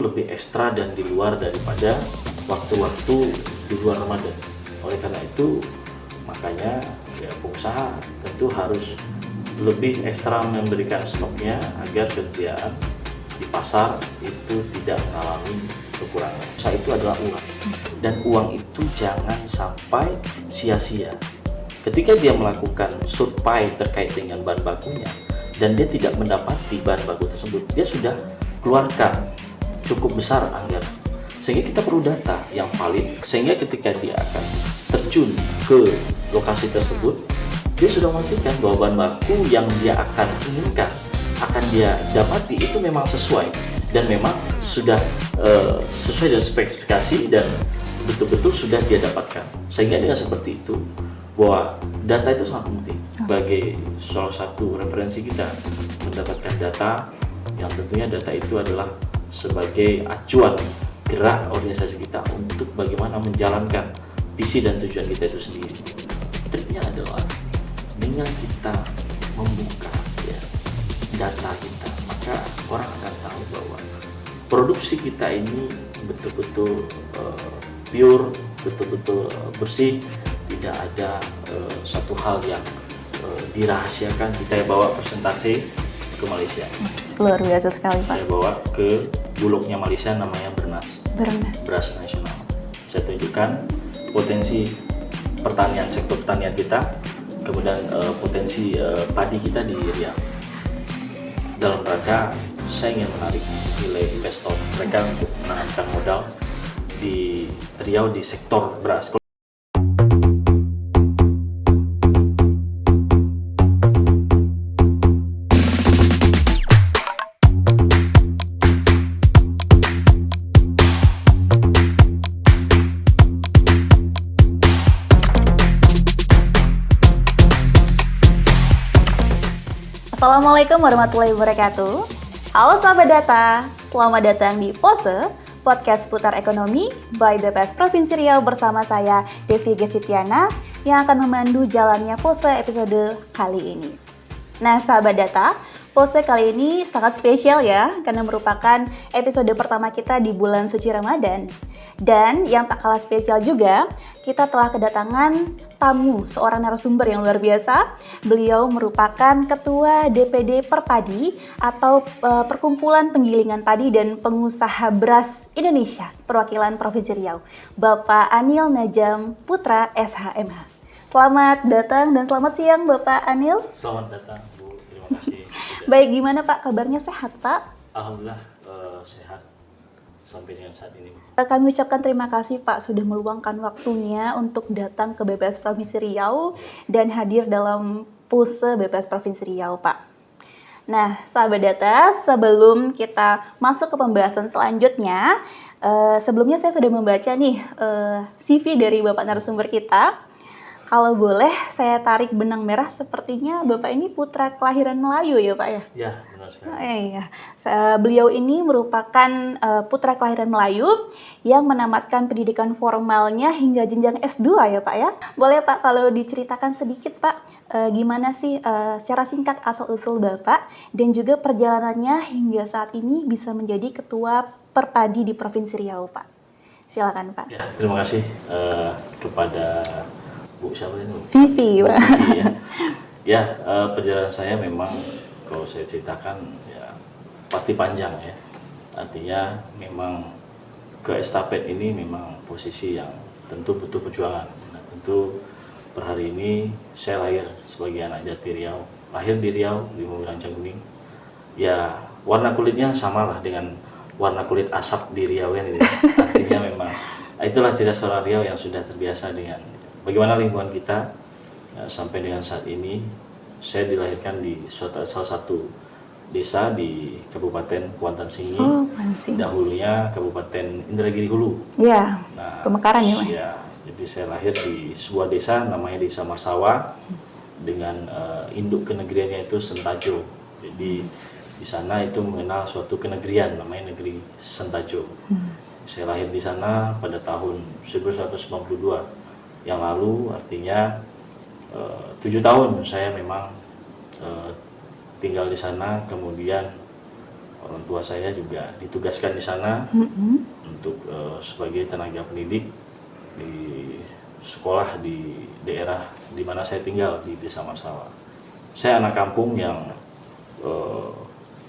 lebih ekstra dan di luar daripada waktu-waktu di luar Ramadan. Oleh karena itu, makanya ya pengusaha tentu harus lebih ekstra memberikan stoknya agar ketersediaan di pasar itu tidak mengalami kekurangan. Usaha itu adalah uang, dan uang itu jangan sampai sia-sia. Ketika dia melakukan supply terkait dengan bahan bakunya dan dia tidak mendapati bahan baku tersebut, dia sudah keluarkan cukup besar anggaran. Sehingga kita perlu data yang valid, sehingga ketika dia akan terjun ke lokasi tersebut, dia sudah memastikan bahwa bahan baku yang dia akan inginkan, akan dia dapati itu memang sesuai dan memang sudah sesuai dengan spesifikasi dan betul-betul sudah dia dapatkan. Sehingga dengan seperti itu, bahwa data itu sangat penting sebagai salah satu referensi kita mendapatkan data, yang tentunya data itu adalah sebagai acuan gerak organisasi kita untuk bagaimana menjalankan visi dan tujuan kita itu sendiri. Triknya adalah dengan kita membuka data kita, maka orang akan tahu bahwa produksi kita ini betul-betul pure, betul-betul bersih, tidak ada satu hal yang dirahasiakan. Kita bawa persentase ke Malaysia. Luar biasa sekali, Pak. Saya bawa ke bulognya Malaysia, namanya Beras Nasional. Saya tunjukkan potensi pertanian, sektor pertanian kita, kemudian potensi padi kita di Riau. Dalam rangka saya ingin menarik nilai investor mereka untuk menanamkan modal di Riau di sektor beras. Assalamualaikum warahmatullahi wabarakatuh. Halo sahabat data, selamat datang di Pose, podcast seputar ekonomi by BPS Provinsi Riau bersama saya Devi Gesitiana yang akan memandu jalannya Pose episode kali ini. Nah sahabat data, Pose kali ini sangat spesial ya, karena merupakan episode pertama kita di bulan suci Ramadan. Dan yang tak kalah spesial juga, kita telah kedatangan tamu, seorang narasumber yang luar biasa. Beliau merupakan Ketua DPD Perpadi atau Perkumpulan Penggilingan Padi dan Pengusaha Beras Indonesia, perwakilan Provinsi Riau, Bapak Anil Najam Putra SHMH. Selamat datang dan selamat siang Bapak Anil. Selamat datang Bu, terima kasih. Baik, gimana Pak? Kabarnya sehat Pak? Alhamdulillah sehat sampai dengan saat ini. Kami ucapkan terima kasih Pak sudah meluangkan waktunya untuk datang ke BPS Provinsi Riau dan hadir dalam Pose BPS Provinsi Riau Pak. Nah sahabat data, sebelum kita masuk ke pembahasan selanjutnya, sebelumnya saya sudah membaca nih CV dari Bapak narasumber kita. Kalau boleh saya tarik benang merah, sepertinya Bapak ini putra kelahiran Melayu ya Pak ya? Ya, benar sekali. Iya. Beliau ini merupakan putra kelahiran Melayu yang menamatkan pendidikan formalnya hingga jenjang S2 ya Pak ya? Boleh Pak kalau diceritakan sedikit Pak, gimana sih secara singkat asal-usul Bapak dan juga perjalanannya hingga saat ini bisa menjadi Ketua Perpadi di Provinsi Riau Pak? Silakan Pak. Ya, terima kasih kepada Bu siapa ini? Vivi, Pak. Ya, perjalanan saya memang kalau saya ceritakan ya pasti panjang ya. Artinya memang ke estafet ini memang posisi yang tentu butuh perjuangan. Nah, tentu per hari ini saya lahir sebagai anak Jati Riau, lahir di Riau di Rancangkuning. Ya, warna kulitnya samalah dengan warna kulit asap di Riau kan ini. Artinya memang itulah ciri khas orang Riau yang sudah terbiasa dengan bagaimana lingkungan kita. Sampai dengan saat ini saya dilahirkan di salah satu desa di Kabupaten Kuantan Singi. Dahulunya Kabupaten Indragiri Hulu. Iya. Nah, Pemekaran ya, Mas? Ya, jadi saya lahir di sebuah desa namanya Desa Marsawa dengan induk kenegriannya itu Sentajo. Jadi di sana itu mengenal suatu kenegrian namanya Negeri Sentajo. Saya lahir di sana pada tahun 1992 yang lalu, artinya 7 tahun saya memang tinggal di sana. Kemudian Orang tua saya juga ditugaskan di sana untuk sebagai tenaga pendidik di sekolah di daerah di mana saya tinggal di Desa Masawa. Saya anak kampung yang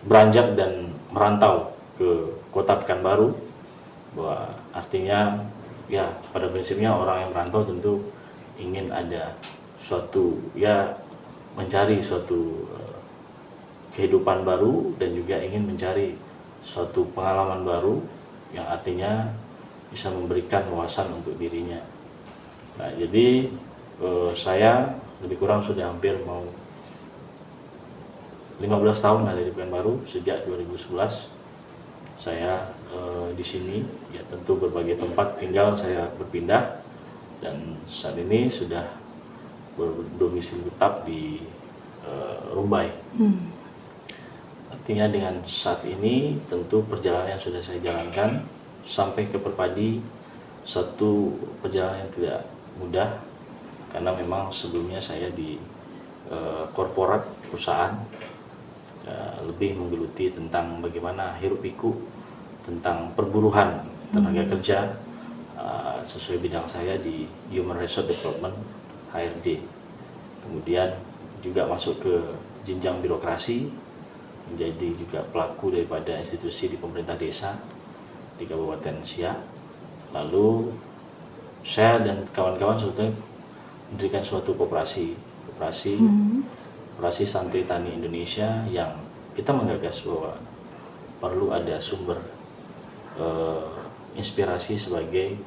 beranjak dan merantau ke Kota Pekanbaru, bahwa artinya ya pada prinsipnya orang yang merantau tentu ingin ada suatu ya mencari suatu kehidupan baru dan juga ingin mencari suatu pengalaman baru yang artinya bisa memberikan wawasan untuk dirinya. Nah, jadi saya lebih kurang sudah hampir mau 15 tahun ada di Pekanbaru. Sejak 2011 saya di sini, ya tentu berbagai tempat tinggal saya berpindah, dan saat ini sudah berdomisili tetap di Rumbai. Artinya dengan saat ini tentu perjalanan yang sudah saya jalankan sampai ke Perpadi, satu perjalanan yang tidak mudah, karena memang sebelumnya saya di korporat perusahaan, lebih menggeluti tentang bagaimana hiruk pikuk tentang perburuhan tenaga kerja sesuai bidang saya di Human Resource Development HRD. Kemudian juga masuk ke jenjang birokrasi, menjadi juga pelaku daripada institusi di pemerintah desa di Kabupaten Siak. Lalu saya dan kawan-kawan sebetulnya mendirikan suatu koperasi Santri Tani Indonesia, yang kita menggagas bahwa perlu ada sumber inspirasi sebagai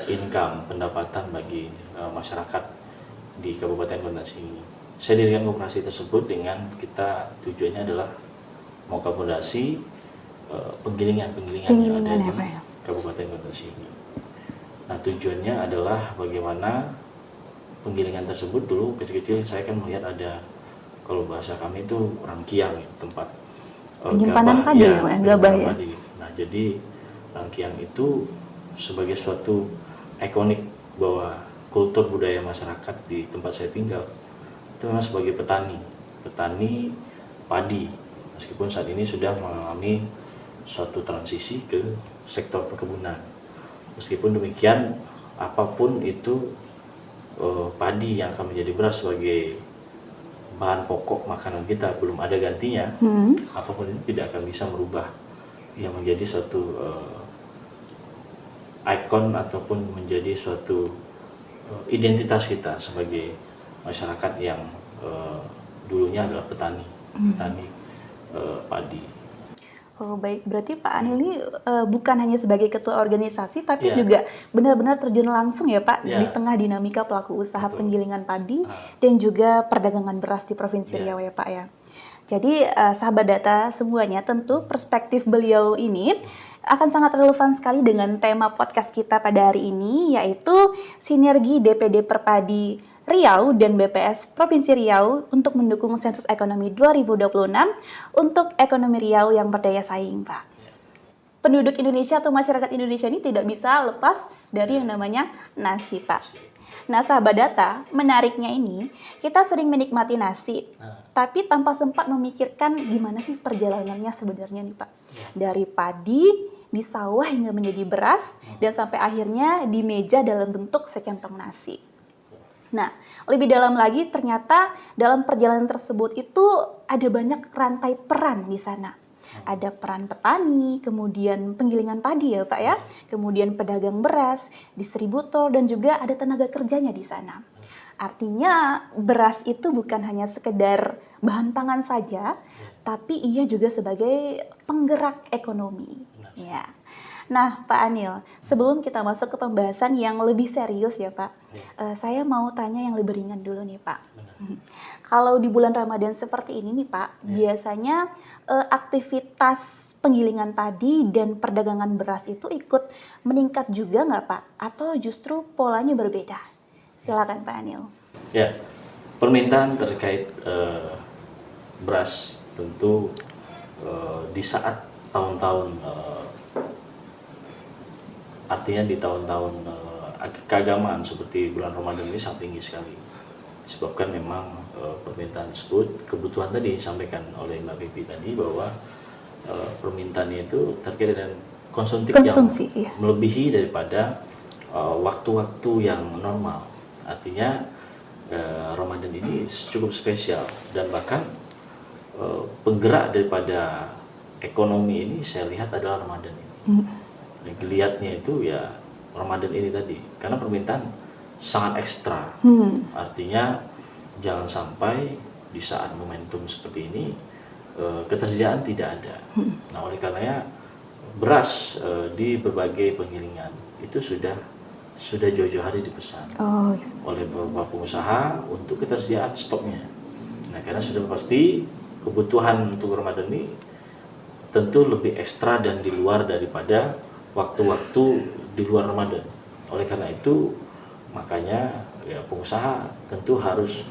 income, pendapatan bagi masyarakat di Kabupaten Kota Sini. Saya dirikan koperasi tersebut dengan kita tujuannya adalah mengakomodasi penggilingan yang ada di Kabupaten Kota Sini. Nah, tujuannya adalah bagaimana penggilingan tersebut, dulu kecil-kecil saya kan melihat ada, kalau bahasa kami itu rangkiang, tempat penyimpanan padi ya, gabah ya. Nah, jadi rangkiang itu sebagai suatu ikonik bahwa kultur budaya masyarakat di tempat saya tinggal itu memang sebagai petani padi, meskipun saat ini sudah mengalami suatu transisi ke sektor perkebunan. Meskipun demikian, apapun itu padi yang akan menjadi beras sebagai bahan pokok makanan kita, belum ada gantinya, apapun itu tidak akan bisa merubah yang menjadi suatu ikon ataupun menjadi suatu identitas kita sebagai masyarakat yang dulunya adalah petani padi. Oh baik, berarti Pak Anil ini bukan hanya sebagai ketua organisasi, tapi juga benar-benar terjun langsung ya Pak di tengah dinamika pelaku usaha penggilingan padi dan juga perdagangan beras di Provinsi Riau ya Pak ya. Jadi sahabat data semuanya, tentu perspektif beliau ini akan sangat relevan sekali dengan tema podcast kita pada hari ini, yaitu sinergi DPD Perpadi Riau dan BPS Provinsi Riau untuk mendukung sensus ekonomi 2026 untuk ekonomi Riau yang berdaya saing, Pak. Penduduk Indonesia atau masyarakat Indonesia ini tidak bisa lepas dari yang namanya nasi, Pak. Nah, sahabat data, menariknya ini, kita sering menikmati nasi, tapi tanpa sempat memikirkan gimana sih perjalanannya sebenarnya nih, Pak. Dari padi, di sawah hingga menjadi beras, dan sampai akhirnya di meja dalam bentuk secentong nasi. Nah, lebih dalam lagi ternyata dalam perjalanan tersebut itu ada banyak rantai peran di sana. Ada peran petani, kemudian penggilingan padi ya Pak ya, kemudian pedagang beras, distributor, dan juga ada tenaga kerjanya di sana. Artinya beras itu bukan hanya sekedar bahan pangan saja, tapi ia juga sebagai penggerak ekonomi. Ya. Nah, Pak Anil, sebelum kita masuk ke pembahasan yang lebih serius ya Pak, saya mau tanya yang lebih ringan dulu nih Pak. Kalau di bulan Ramadan seperti ini nih Pak, biasanya aktivitas penggilingan padi dan perdagangan beras itu ikut meningkat juga nggak Pak? Atau justru polanya berbeda? Silakan Pak Anil. Ya, permintaan terkait beras tentu di saat tahun-tahun artinya di tahun-tahun keagamaan seperti bulan Ramadan ini sangat tinggi sekali. Disebabkan memang permintaan tersebut, kebutuhan tadi disampaikan oleh Mbak Pipi tadi bahwa permintaannya itu terkait dengan konsumtif Konsumsi, yang iya. melebihi daripada waktu-waktu yang normal. Artinya Ramadan ini cukup spesial dan bahkan penggerak daripada ekonomi ini saya lihat adalah Ramadan ini. Dan geliatnya itu ya Ramadan ini tadi, karena permintaan sangat ekstra. Artinya jangan sampai di saat momentum seperti ini ketersediaan tidak ada. Nah, oleh karenanya beras di berbagai penggilingan itu sudah jauh-jauh hari dipesan oleh beberapa pengusaha untuk ketersediaan stoknya. Nah, karena sudah pasti kebutuhan untuk Ramadan ini tentu lebih ekstra dan di luar daripada waktu-waktu di luar Ramadan. Oleh karena itu, makanya ya pengusaha tentu harus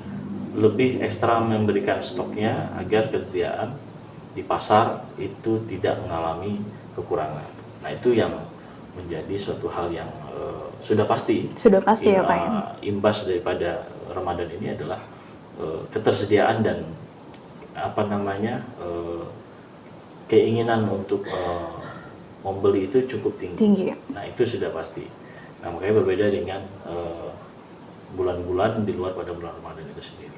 lebih ekstra memberikan stoknya agar ketersediaan di pasar itu tidak mengalami kekurangan. Nah, itu yang menjadi suatu hal yang sudah pasti. Sudah pasti ya Pak ya. Imbas daripada Ramadan ini adalah ketersediaan dan keinginan untuk membeli itu cukup tinggi. Nah, itu sudah pasti. Nah, makanya berbeda dengan bulan-bulan di luar pada bulan Ramadan itu sendiri.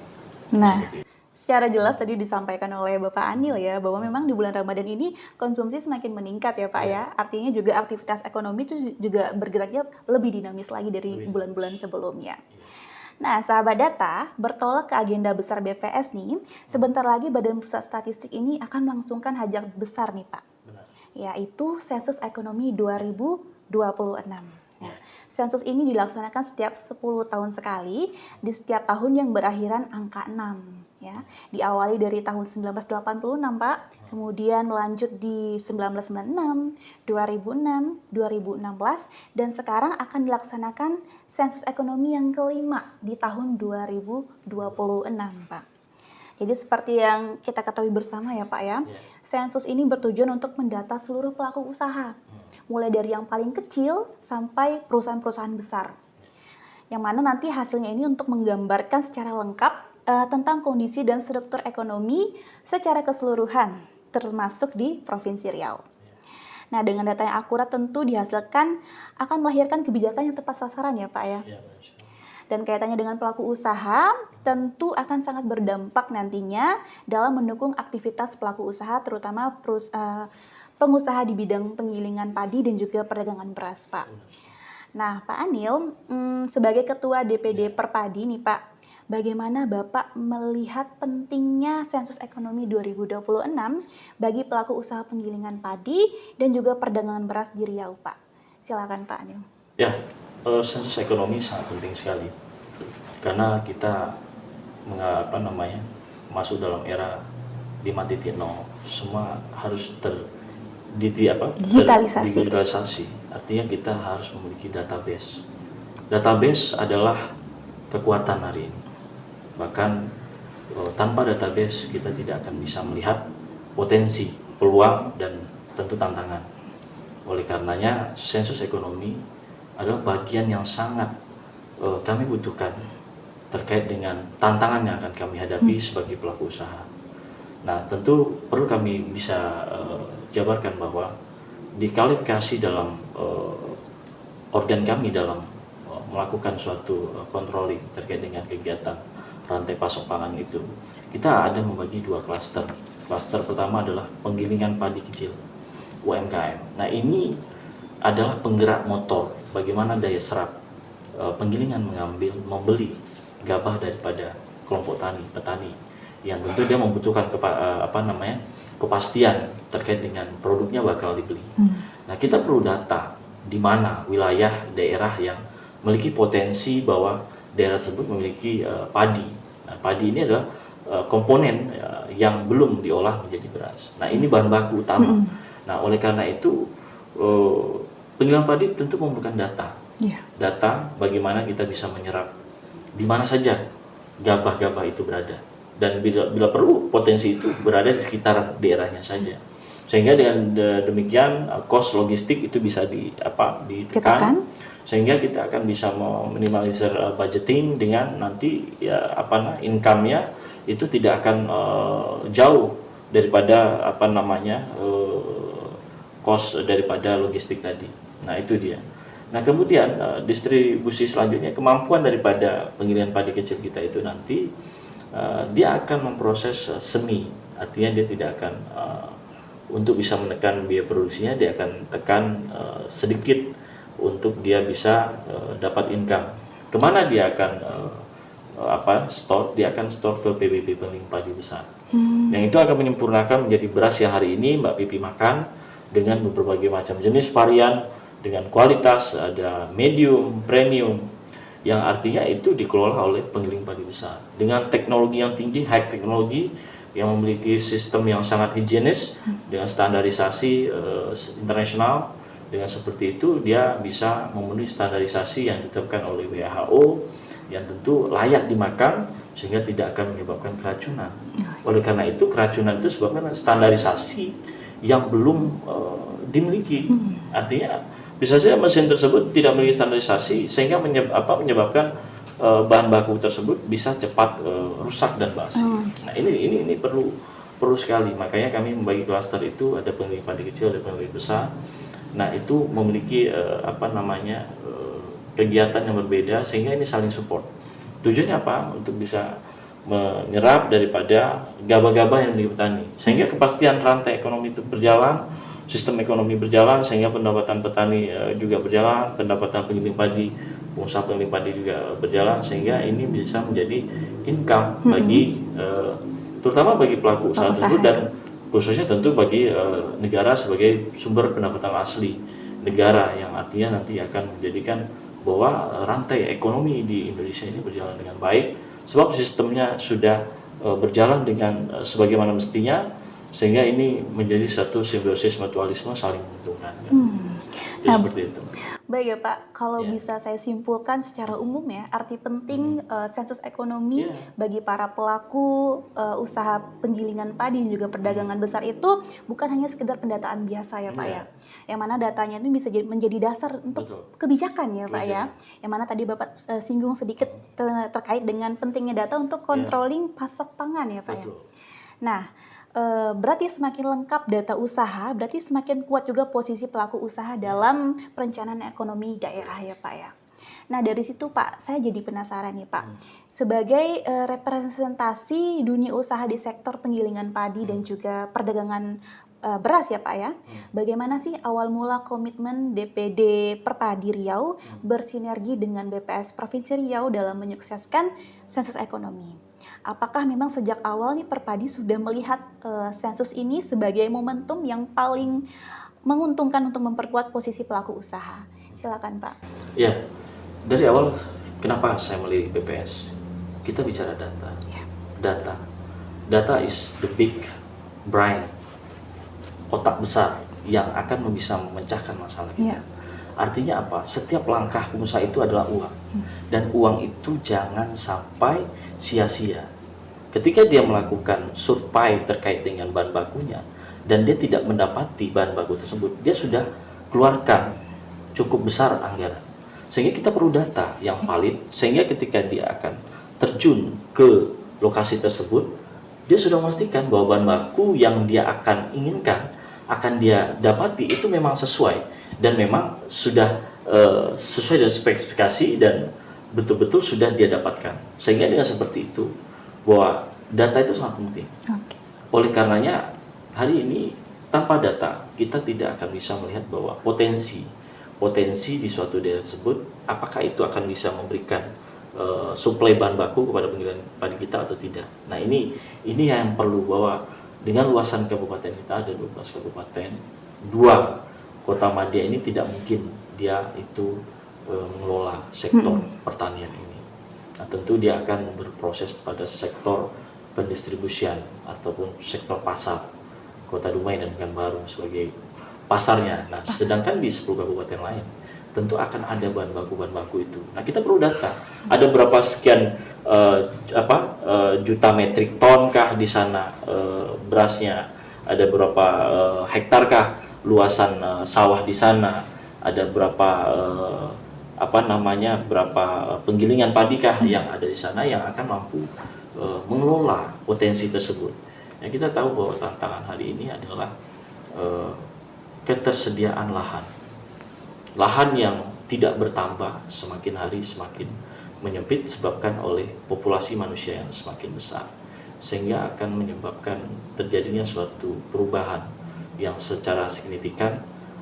Nah, secara jelas tadi disampaikan oleh Bapak Anil ya, bahwa memang di bulan Ramadan ini konsumsi semakin meningkat ya Pak ya. Artinya juga aktivitas ekonomi itu juga bergeraknya lebih dinamis lagi dari bulan-bulan sebelumnya. Nah, sahabat data, bertolak ke agenda besar BPS nih, sebentar lagi Badan Pusat Statistik ini akan melangsungkan hajat besar nih Pak. Yaitu Sensus Ekonomi 2026. Ya. Sensus ini dilaksanakan setiap 10 tahun sekali di setiap tahun yang berakhiran angka 6 ya. Diawali dari tahun 1986 Pak, kemudian melanjut di 1996, 2006, 2016 dan sekarang akan dilaksanakan sensus ekonomi yang kelima di tahun 2026 Pak. Jadi seperti yang kita ketahui bersama ya Pak ya, sensus ini bertujuan untuk mendata seluruh pelaku usaha, mulai dari yang paling kecil sampai perusahaan-perusahaan besar. Yang mana nanti hasilnya ini untuk menggambarkan secara lengkap tentang kondisi dan struktur ekonomi secara keseluruhan, termasuk di Provinsi Riau. Nah, dengan data yang akurat tentu dihasilkan akan melahirkan kebijakan yang tepat sasaran ya Pak ya. Dan kaitannya dengan pelaku usaha tentu akan sangat berdampak nantinya dalam mendukung aktivitas pelaku usaha, terutama pengusaha di bidang penggilingan padi dan juga perdagangan beras, Pak. Nah, Pak Anil, sebagai Ketua DPD Perpadi nih Pak, bagaimana Bapak melihat pentingnya sensus ekonomi 2026 bagi pelaku usaha penggilingan padi dan juga perdagangan beras di Riau, Pak? Silakan Pak Anil. Ya, sensus ekonomi sangat penting sekali karena kita masuk dalam era 5.0, semua harus digitalisasi. Artinya kita harus memiliki database. Database adalah kekuatan hari ini. Bahkan tanpa database kita tidak akan bisa melihat potensi, peluang dan tentu tantangan. Oleh karenanya sensus ekonomi adalah bagian yang sangat kami butuhkan terkait dengan tantangan yang akan kami hadapi sebagai pelaku usaha. Nah, tentu perlu kami bisa jabarkan bahwa dikualifikasi dalam organ kami dalam melakukan suatu controlling terkait dengan kegiatan rantai pasok pangan itu. Kita ada membagi dua klaster. Klaster pertama adalah penggilingan padi kecil, UMKM. Nah, ini adalah penggerak motor bagaimana daya serap penggilingan membeli gabah daripada kelompok petani yang tentu dia membutuhkan kepastian terkait dengan produknya bakal dibeli. Nah, kita perlu data di mana wilayah daerah yang memiliki potensi bahwa daerah tersebut memiliki padi. Nah, padi ini adalah komponen yang belum diolah menjadi beras. Nah, ini bahan baku utama. Nah, oleh karena itu penggilingan padi tentu memerlukan data. Data bagaimana kita bisa menyerap di mana saja gabah-gabah itu berada, dan bila perlu potensi itu berada di sekitar daerahnya saja, sehingga dengan demikian cost logistik itu bisa ditekan, sehingga kita akan bisa meminimalisir budgeting dengan nanti income-nya itu tidak akan jauh daripada cost daripada logistik tadi. Nah itu dia. Nah kemudian distribusi selanjutnya, kemampuan daripada penggilingan padi kecil kita itu nanti dia akan memproses semi, artinya dia tidak akan untuk bisa menekan biaya produksinya, dia akan tekan sedikit untuk dia bisa dapat income. Kemana dia akan store? Dia akan store ke PBB, penggiling padi besar. Yang itu akan menyempurnakan menjadi beras yang hari ini Mbak Pipi makan dengan berbagai macam jenis varian, dengan kualitas ada medium, premium, yang artinya itu dikelola oleh penggiling padi besar dengan teknologi yang tinggi, high teknologi, yang memiliki sistem yang sangat higienis dengan standarisasi internasional. Dengan seperti itu dia bisa memenuhi standarisasi yang ditetapkan oleh WHO yang tentu layak dimakan sehingga tidak akan menyebabkan keracunan. Oleh karena itu keracunan itu sebabkan standarisasi yang belum dimiliki. Artinya bisa saja mesin tersebut tidak memiliki standarisasi sehingga menyebabkan bahan baku tersebut bisa cepat rusak dan basi. Nah ini perlu sekali. Makanya kami membagi klaster itu, ada penggiling padi kecil, ada penggiling besar. Nah itu memiliki kegiatan yang berbeda sehingga ini saling support. Tujuannya apa? Untuk bisa menyerap daripada gabah-gabah yang dimiliki petani sehingga kepastian rantai ekonomi itu berjalan, sistem ekonomi berjalan, sehingga pendapatan petani juga berjalan, pendapatan penggiling padi, pengusaha penggiling padi juga berjalan, sehingga ini bisa menjadi income bagi terutama bagi pelaku usaha tersebut dan khususnya tentu bagi negara sebagai sumber pendapatan asli negara, yang artinya nanti akan menjadikan bahwa rantai ekonomi di Indonesia ini berjalan dengan baik sebab sistemnya sudah berjalan dengan sebagaimana mestinya, sehingga ini menjadi satu simbiosis mutualisme saling menguntungkan. Ya, seperti itu. Baik ya Pak, kalau bisa saya simpulkan secara umum ya, arti penting sensus ekonomi bagi para pelaku usaha penggilingan padi dan juga perdagangan besar itu bukan hanya sekedar pendataan biasa ya Pak ya. Yang mana datanya ini bisa menjadi dasar untuk kebijakan ya Pak ya. Yang mana tadi Bapak singgung sedikit terkait dengan pentingnya data untuk controlling pasok pangan ya Pak ya. Nah, berarti semakin lengkap data usaha, berarti semakin kuat juga posisi pelaku usaha dalam perencanaan ekonomi daerah ya Pak ya. Nah dari situ Pak, saya jadi penasaran nih Pak, sebagai representasi dunia usaha di sektor penggilingan padi dan juga perdagangan beras ya Pak ya, bagaimana sih awal mula komitmen DPD Perpadi Riau bersinergi dengan BPS Provinsi Riau dalam menyukseskan sensus ekonomi? Apakah memang sejak awal nih Perpadi sudah melihat sensus ini sebagai momentum yang paling menguntungkan untuk memperkuat posisi pelaku usaha? Silakan Pak. Ya, dari awal kenapa saya memilih BPS? Kita bicara data. Data is the big brain, otak besar yang akan bisa memecahkan masalah kita. Artinya apa? Setiap langkah pengusaha itu adalah uang. Dan uang itu jangan sampai sia-sia. Ketika dia melakukan survei terkait dengan bahan bakunya dan dia tidak mendapati bahan baku tersebut, dia sudah keluarkan cukup besar anggaran. Sehingga kita perlu data yang valid, sehingga ketika dia akan terjun ke lokasi tersebut, dia sudah memastikan bahwa bahan baku yang dia akan inginkan, akan dia dapati itu memang sesuai dan memang sudah sesuai dengan spesifikasi dan betul-betul sudah dia dapatkan. Sehingga dengan seperti itu, bahwa data itu sangat penting. Oleh karenanya, hari ini tanpa data, kita tidak akan bisa melihat bahwa potensi di suatu daerah tersebut, apakah itu akan bisa memberikan suplai bahan baku kepada penggilingan padi kita atau tidak. Nah ini yang perlu, bahwa dengan luasan kabupaten kita ada 12 kabupaten, 2 kota madya ini tidak mungkin dia itu mengelola sektor pertanian ini. Nah, tentu dia akan berproses pada sektor pendistribusian ataupun sektor pasar. Kota Dumai dan Pekanbaru sebagai pasarnya. Nah, sedangkan di 10 kabupaten lain tentu akan ada bahan baku itu. Nah, kita perlu data. Ada berapa sekian juta metrik ton kah di sana berasnya? Ada berapa hektar kah luasan sawah di sana? Ada berapa berapa penggilingan padi kah yang ada di sana yang akan mampu mengelola potensi tersebut. Ya, kita tahu bahwa tantangan hari ini adalah ketersediaan lahan. Lahan yang tidak bertambah, semakin hari semakin menyempit disebabkan oleh populasi manusia yang semakin besar, sehingga akan menyebabkan terjadinya suatu perubahan yang secara signifikan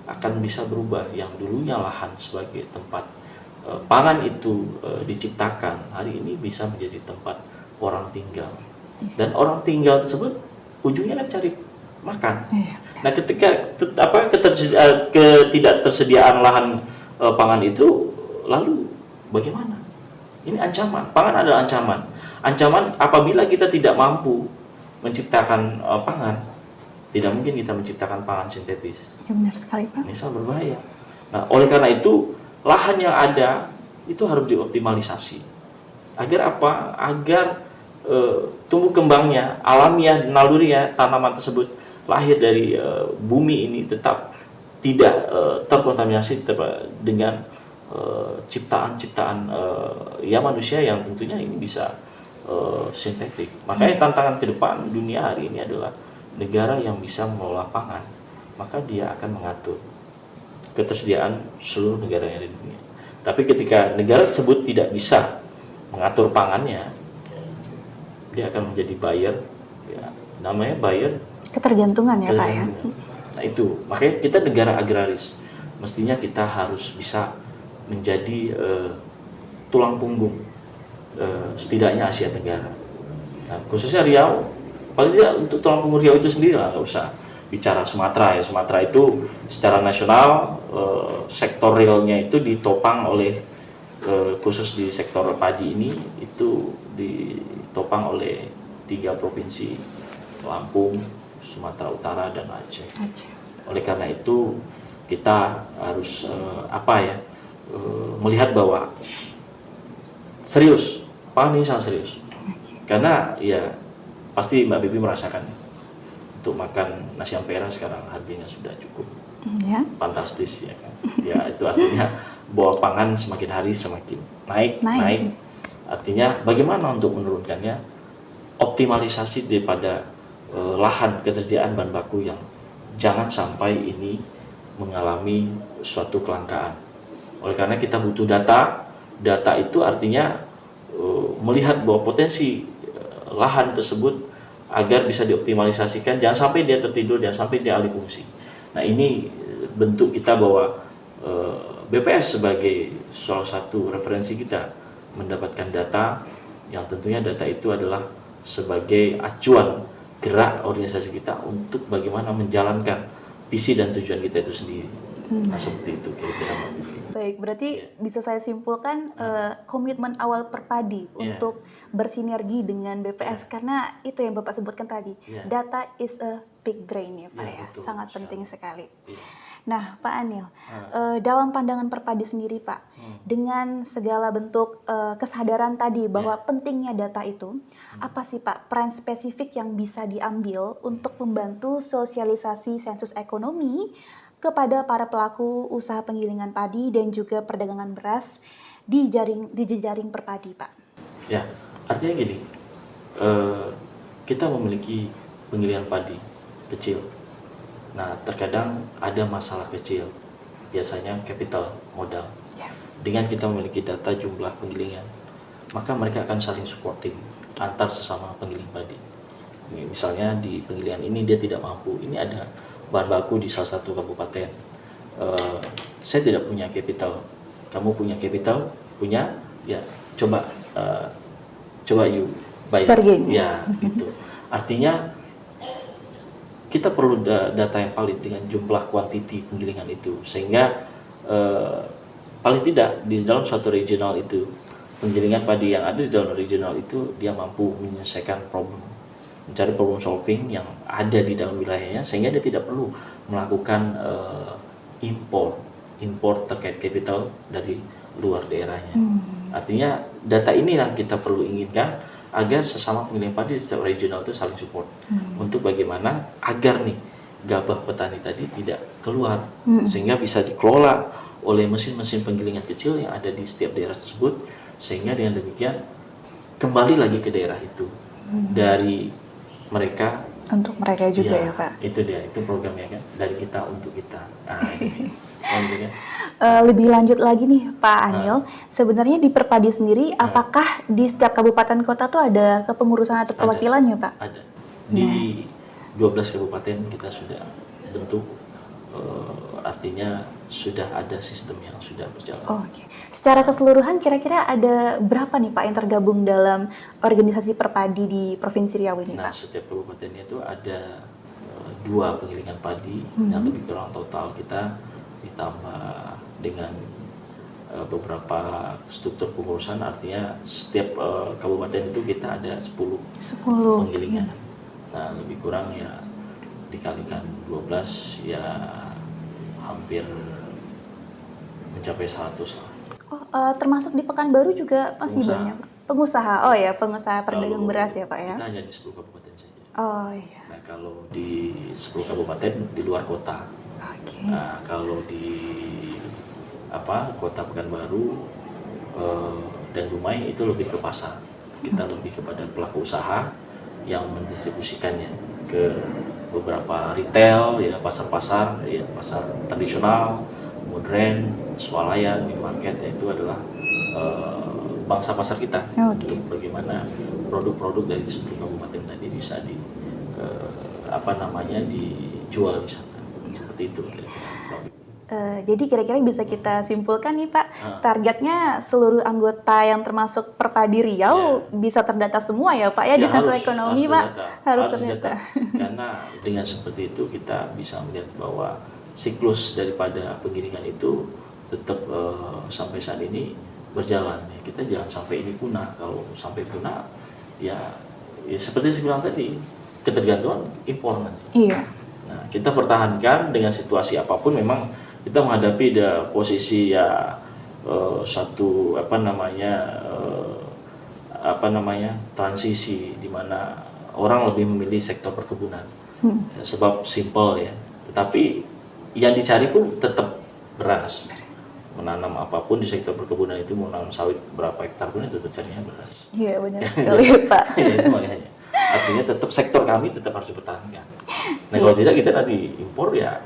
akan bisa berubah. Yang dulunya lahan sebagai tempat pangan itu diciptakan, hari ini bisa menjadi tempat orang tinggal, dan orang tinggal tersebut ujungnya kan cari makan. Nah, ketika ketidaktersediaan lahan pangan itu, lalu bagaimana? Ini ancaman. Pangan adalah ancaman. Ancaman apabila kita tidak mampu menciptakan pangan, tidak mungkin kita menciptakan pangan sintetis. Ya, benar sekali, Pak. Ini sangat berbahaya. Nah, oleh karena itu lahan yang ada itu harus dioptimalisasi. Agar apa? Agar tumbuh kembangnya, alamiah, naluriah tanaman tersebut lahir dari bumi ini tetap tidak terkontaminasi dengan ciptaan-ciptaan ya manusia yang tentunya ini bisa sintetik. Makanya tantangan ke depan dunia hari ini adalah negara yang bisa mengelola pangan, maka dia akan mengatur ketersediaan seluruh negara yang ada di dunia. Tapi ketika negara tersebut tidak bisa mengatur pangannya, dia akan menjadi buyer, ya, namanya buyer Ketergantungan ya, Pak ya. Nah itu, makanya kita negara agraris, mestinya kita harus bisa menjadi tulang punggung setidaknya Asia Tenggara. Nah, khususnya Riau, paling tidak untuk tulang punggung Riau itu sendiri lah, nggak usah bicara Sumatera ya. Sumatera itu secara nasional sektor realnya itu ditopang oleh khusus di sektor padi ini itu ditopang oleh 3 provinsi, Lampung, Sumatera Utara, dan Aceh. Oleh karena itu kita harus melihat bahwa serius, pangan ini sangat serius. Karena ya pasti Mbak Bibi merasakan untuk makan nasi ampera sekarang harganya sudah cukup fantastis ya kan. Ya itu artinya bahwa pangan semakin hari semakin naik. Artinya bagaimana untuk menurunkannya? Optimalisasi daripada lahan, ketersediaan bahan baku yang jangan sampai ini mengalami suatu kelangkaan. Oleh karena kita butuh data. Data itu artinya melihat bahwa potensi lahan tersebut agar bisa dioptimalisasikan, jangan sampai dia tertidur, jangan sampai dia alih fungsi. Nah ini bentuk kita bahwa BPS sebagai salah satu referensi kita mendapatkan data yang tentunya data itu adalah sebagai acuan gerak organisasi kita untuk bagaimana menjalankan visi dan tujuan kita itu sendiri. Nah seperti itu kira-kira. Baik, berarti bisa saya simpulkan komitmen awal Perpadi untuk bersinergi dengan BPS karena itu yang Bapak sebutkan tadi, data is a big brain ya Pak ya, betul, sangat penting sekali. Iya. Nah Pak Anil, dalam pandangan Perpadi sendiri Pak, dengan segala bentuk kesadaran tadi bahwa pentingnya data itu, apa sih Pak peran spesifik yang bisa diambil untuk membantu sosialisasi sensus ekonomi kepada para pelaku usaha penggilingan padi dan juga perdagangan beras di jejaring Perpadi, Pak? Ya, artinya gini, kita memiliki penggilingan padi kecil. Nah, terkadang ada masalah kecil, biasanya capital modal. Dengan kita memiliki data jumlah penggilingan, maka mereka akan saling supporting antar sesama penggiling padi. Misalnya di penggilingan ini dia tidak mampu, ini ada bahan baku di salah satu kabupaten. Saya tidak punya capital, kamu punya capital, punya, ya coba you bayar. Ya, gitu. Artinya kita perlu data yang valid dengan jumlah kuantiti penggilingan itu, sehingga paling tidak di dalam suatu regional itu, penggilingan padi yang ada di dalam regional itu dia mampu menyelesaikan problem, mencari problem solving yang ada di dalam wilayahnya, sehingga dia tidak perlu melakukan impor terkait capital dari luar daerahnya. Artinya data ini yang kita perlu inginkan agar sesama penggiling padi di setiap regional itu saling support untuk bagaimana agar nih gabah petani tadi tidak keluar, sehingga bisa dikelola oleh mesin-mesin penggilingan kecil yang ada di setiap daerah tersebut, sehingga dengan demikian kembali lagi ke daerah itu dari mereka Untuk mereka juga Ya, ya Pak. itu dia, itu programnya kan, dari kita untuk kita. Nah, itu. Gitu kan. Lebih lanjut lagi nih Pak Anil, sebenarnya di Perpadi sendiri, apakah di setiap kabupaten kota tuh ada kepengurusan atau perwakilannya Pak? Ada. Di 12 kabupaten kita sudah bentuk, artinya sudah ada sistem yang sudah berjalan. Oke. Secara keseluruhan kira-kira ada berapa nih Pak yang tergabung dalam organisasi Perpadi di Provinsi Riau ini Nah, Pak? setiap kabupaten itu ada 2 penggilingan padi yang lebih kurang total kita ditambah dengan beberapa struktur pengurusan, artinya setiap kabupaten itu kita ada 10 10. penggilingan. Nah, lebih kurang ya dikalikan 12 ya hampir mencapai 100 lah. Oh, termasuk di Pekanbaru juga masih Pengusaha. banyak Pak? Pengusaha, oh ya pengusaha pedagang Kalau beras ya Pak ya? Kita hanya di 10 kabupaten saja. Oh iya, Nah, kalau di 10 kabupaten di luar kota. oke. Nah, kalau di kota Pekanbaru dan Dumai itu lebih ke pasar. Kita lebih kepada pelaku usaha yang mendistribusikannya ke beberapa retail, ya pasar-pasar, ya pasar tradisional, modern, swalayan, minimarket, itu adalah bangsa pasar kita. Oke. Untuk bagaimana produk-produk dari 10 kabupaten tadi bisa dijual di sana. Seperti itu kira-kira. Jadi kira-kira bisa kita simpulkan nih Pak, targetnya seluruh anggota yang termasuk Perpadi Riau bisa terdata semua ya Pak ya, di sensus ekonomi Pak? Harus terdata. Karena dengan seperti itu kita bisa melihat bahwa siklus daripada penggilingan itu tetap sampai saat ini berjalan. Kita jangan sampai ini punah. Kalau sampai punah ya seperti saya bilang tadi, ketergantungan impor nanti. Iya. Nah, kita pertahankan dengan situasi apapun. Memang kita menghadapi posisi transisi di mana orang lebih memilih sektor perkebunan. Sebab simpel ya, tetapi yang dicari pun tetap beras. Menanam apapun di sektor perkebunan itu, mau nanam sawit berapa hektar pun tetap carinya beras. Iya benar sekali Pak. Itu makanya. Artinya tetap sektor kami tetap harus dipertahankan. Nah, kalau tidak kita tadi impor ya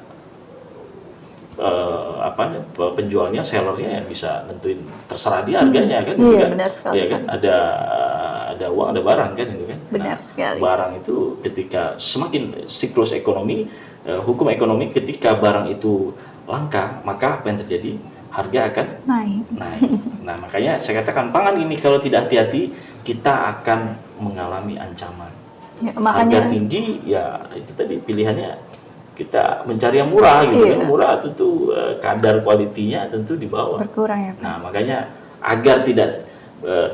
penjualnya, sellernya yang bisa nentuin, terserah dia harganya kan. Iya, kan? benar sekali. Ya kan, ada uang ada barang kan itu kan. Benar sekali. Barang itu ketika semakin siklus ekonomi, hukum ekonomi, ketika barang itu langka, maka apa yang terjadi? Harga akan naik. Nah, makanya saya katakan pangan ini kalau tidak hati-hati kita akan mengalami ancaman. Ya, makanya harga tinggi ya itu tadi pilihannya, kita mencari yang murah gitu kan. Murah tentu kadar kualitinya tentu di bawah. Berkurang ya Pak. Nah, makanya agar tidak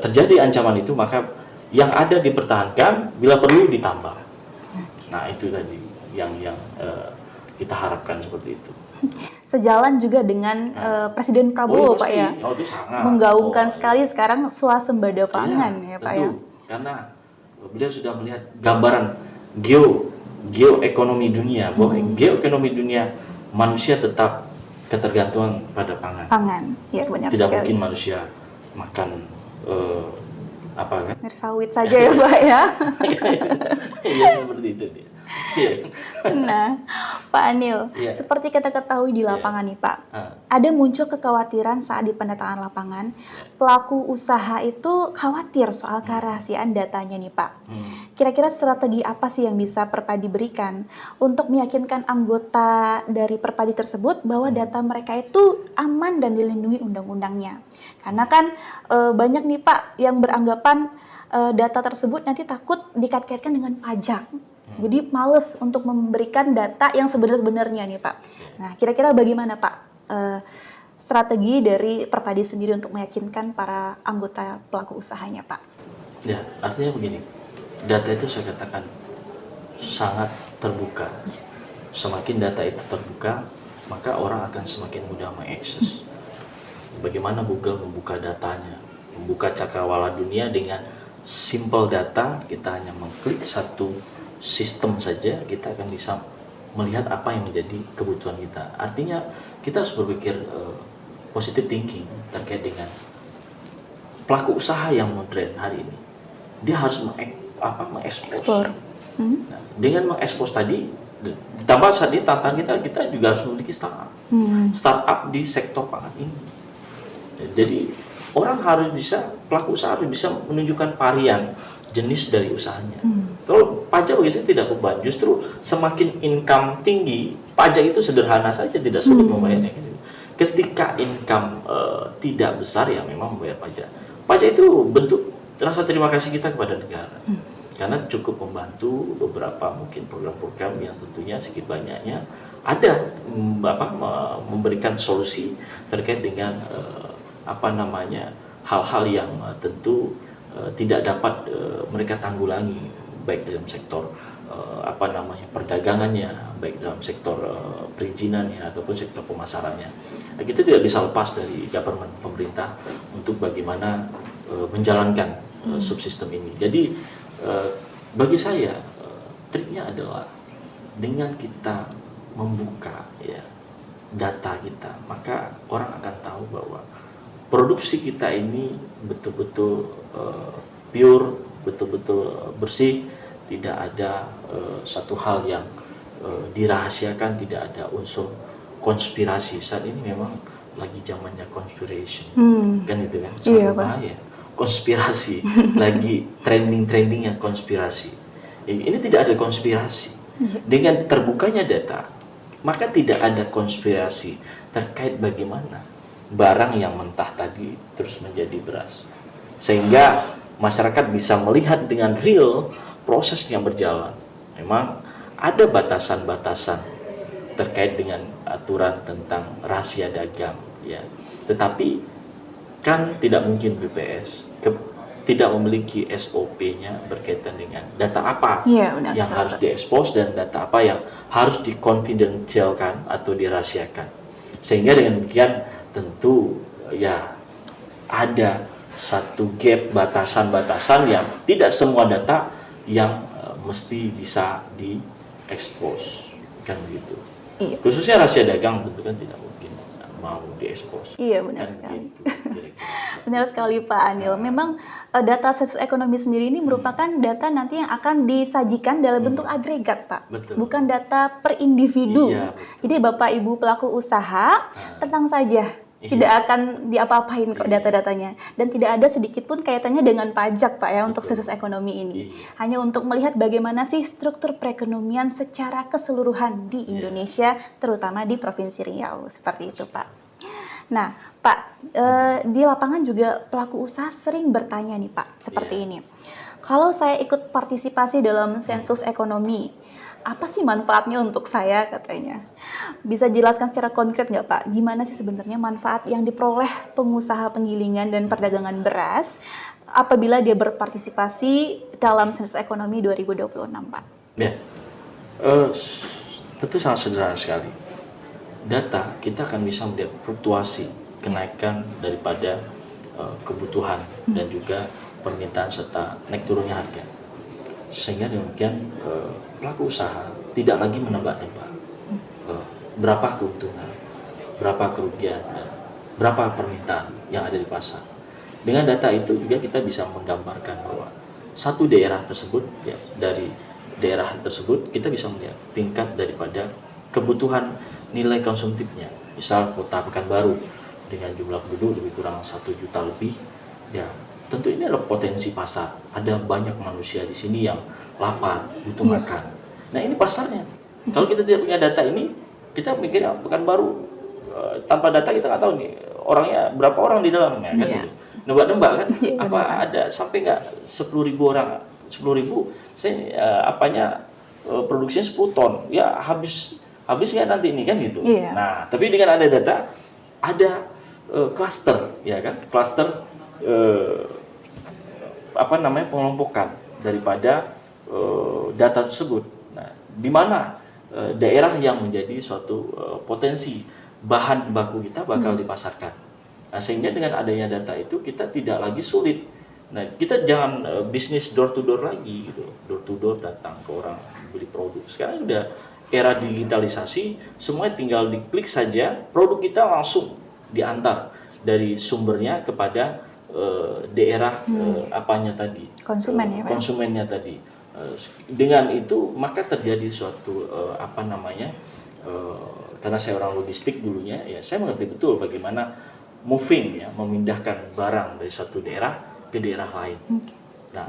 terjadi ancaman itu, maka yang ada dipertahankan, bila perlu ditambah. Nah, itu tadi yang kita harapkan seperti itu. Sejalan juga dengan Presiden Prabowo Pak ya. Itu sangat menggaungkan sekali sekarang swasembada pangan ya Pak ya. Karena beliau sudah melihat gambaran geoekonomi dunia, bahwa geoekonomi dunia manusia tetap ketergantungan pada pangan. Ya benar Tidak sekali. mungkin manusia makan air sawit saja ya Pak ya. Iya, seperti itu dia. Nah, Pak Anil, seperti kita ketahui di lapangan nih Pak, ada muncul kekhawatiran saat di pendataan lapangan, pelaku usaha itu khawatir soal kerahasiaan datanya nih Pak. Kira-kira strategi apa sih yang bisa Perpadi berikan untuk meyakinkan anggota dari Perpadi tersebut bahwa data mereka itu aman dan dilindungi undang-undangnya? Karena kan banyak nih Pak yang beranggapan data tersebut nanti takut dikait-kaitkan dengan pajak. Jadi males untuk memberikan data yang sebenarnya nih Pak. Nah, kira-kira bagaimana Pak strategi dari Perpadi sendiri untuk meyakinkan para anggota pelaku usahanya Pak? Ya, artinya begini, data itu saya katakan sangat terbuka. Semakin data itu terbuka, maka orang akan semakin mudah mengakses. Bagaimana Google membuka datanya, membuka cakrawala dunia dengan simple data, kita hanya mengklik satu sistem saja, kita akan bisa melihat apa yang menjadi kebutuhan kita. Artinya kita harus berpikir positive thinking terkait dengan pelaku usaha yang modern hari ini. Dia harus mengekspor Nah, dengan mengekspos tadi, ditambah saat ini tantangan kita juga harus memiliki startup di sektor pangan ini. Jadi pelaku usaha harus bisa menunjukkan varian jenis dari usahanya. Kalau pajak biasanya tidak beban, justru semakin income tinggi, pajak itu sederhana saja, tidak sulit membayarnya. Ketika income tidak besar, ya memang membayar pajak. Pajak itu bentuk rasa terima kasih kita kepada negara. Karena cukup membantu beberapa mungkin program-program yang tentunya sedikit banyaknya ada memberikan solusi terkait dengan hal-hal yang tentu tidak dapat mereka tanggulangi, baik dalam sektor perdagangannya, baik dalam sektor perizinannya ataupun sektor pemasarannya. Kita tidak bisa lepas dari government, pemerintah, untuk bagaimana menjalankan subsistem ini. Jadi bagi saya triknya adalah dengan kita membuka data kita, maka orang akan tahu bahwa produksi kita ini betul-betul pure, betul-betul bersih, tidak ada satu hal yang dirahasiakan, tidak ada unsur konspirasi. Saat ini memang lagi zamannya conspiration, kan itu kan, sangat bahaya. Konspirasi, lagi trending yang konspirasi. Ini tidak ada konspirasi. Dengan terbukanya data, maka tidak ada konspirasi terkait bagaimana barang yang mentah tadi terus menjadi beras. Sehingga masyarakat bisa melihat dengan real proses yang berjalan. Memang ada batasan-batasan terkait dengan aturan tentang rahasia dagang, ya. Tetapi kan tidak mungkin BPS tidak memiliki SOP-nya berkaitan dengan data apa yang harus diekspos dan data apa yang harus dikonfidensialkan atau dirahasiakan. Sehingga dengan demikian tentu ya ada satu gap, batasan-batasan yang tidak semua data yang mesti bisa diekspos, kan begitu. Khususnya rahasia dagang tentu kan tidak mungkin mau diekspos. Iya, benar sekali. Benar sekali Pak Anil. Memang data sensus ekonomi sendiri ini merupakan data nanti yang akan disajikan dalam bentuk agregat, Pak. Betul. Bukan data per individu. Iya, jadi Bapak Ibu pelaku usaha tenang saja. Tidak akan diapa-apain kok data-datanya. Dan tidak ada sedikit pun kaitannya dengan pajak, Pak, ya, untuk sensus ekonomi ini. Hanya untuk melihat bagaimana sih struktur perekonomian secara keseluruhan di Indonesia, terutama di Provinsi Riau. Seperti itu, Pak. Nah, Pak, di lapangan juga pelaku usaha sering bertanya nih, Pak, seperti ini. Kalau saya ikut partisipasi dalam sensus ekonomi, apa sih manfaatnya untuk saya, katanya? Bisa jelaskan secara konkret nggak, Pak? Gimana sih sebenarnya manfaat yang diperoleh pengusaha penggilingan dan perdagangan beras apabila dia berpartisipasi dalam sensus ekonomi 2026, Pak? Ya, tentu sangat sederhana sekali. Data kita akan bisa melihat fluktuasi kenaikan daripada kebutuhan dan juga permintaan serta naik turunnya harga. Sehingga demikian pelaku usaha tidak lagi menebak-nebak berapa keuntungan, berapa kerugian, dan berapa permintaan yang ada di pasar. Dengan data itu juga kita bisa menggambarkan bahwa satu daerah tersebut, ya, dari daerah tersebut kita bisa melihat tingkat daripada kebutuhan nilai konsumtifnya. Misal kota Pekanbaru dengan jumlah penduduk lebih kurang 1 juta lebih, ya tentu ini adalah potensi pasar. Ada banyak manusia di sini yang lapar, butuh makan. Nah, ini pasarnya. Kalau kita tidak punya data ini, kita mikirnya Pekanbaru tanpa data kita nggak tahu nih orangnya berapa orang di dalamnya, kan? Nembak-nembak kan? Apa ada sampai nggak 10.000 orang? 10.000, saya produksinya 10 ton, ya habis nggak nanti ini, kan gitu. Nah, tapi dengan ada data, ada klaster, ya kan? Klaster pengelompokan daripada data tersebut. Nah, di mana daerah yang menjadi suatu potensi bahan baku kita bakal dipasarkan. Nah, sehingga dengan adanya data itu kita tidak lagi sulit. Nah, kita jangan bisnis door to door lagi gitu. Door to door datang ke orang beli produk. Sekarang udah era digitalisasi, semuanya tinggal diklik saja, produk kita langsung diantar dari sumbernya kepada daerah konsumennya tadi. Dengan itu maka terjadi suatu karena saya orang logistik dulunya, ya saya mengerti betul bagaimana moving ya, memindahkan barang dari satu daerah ke daerah lain. Nah,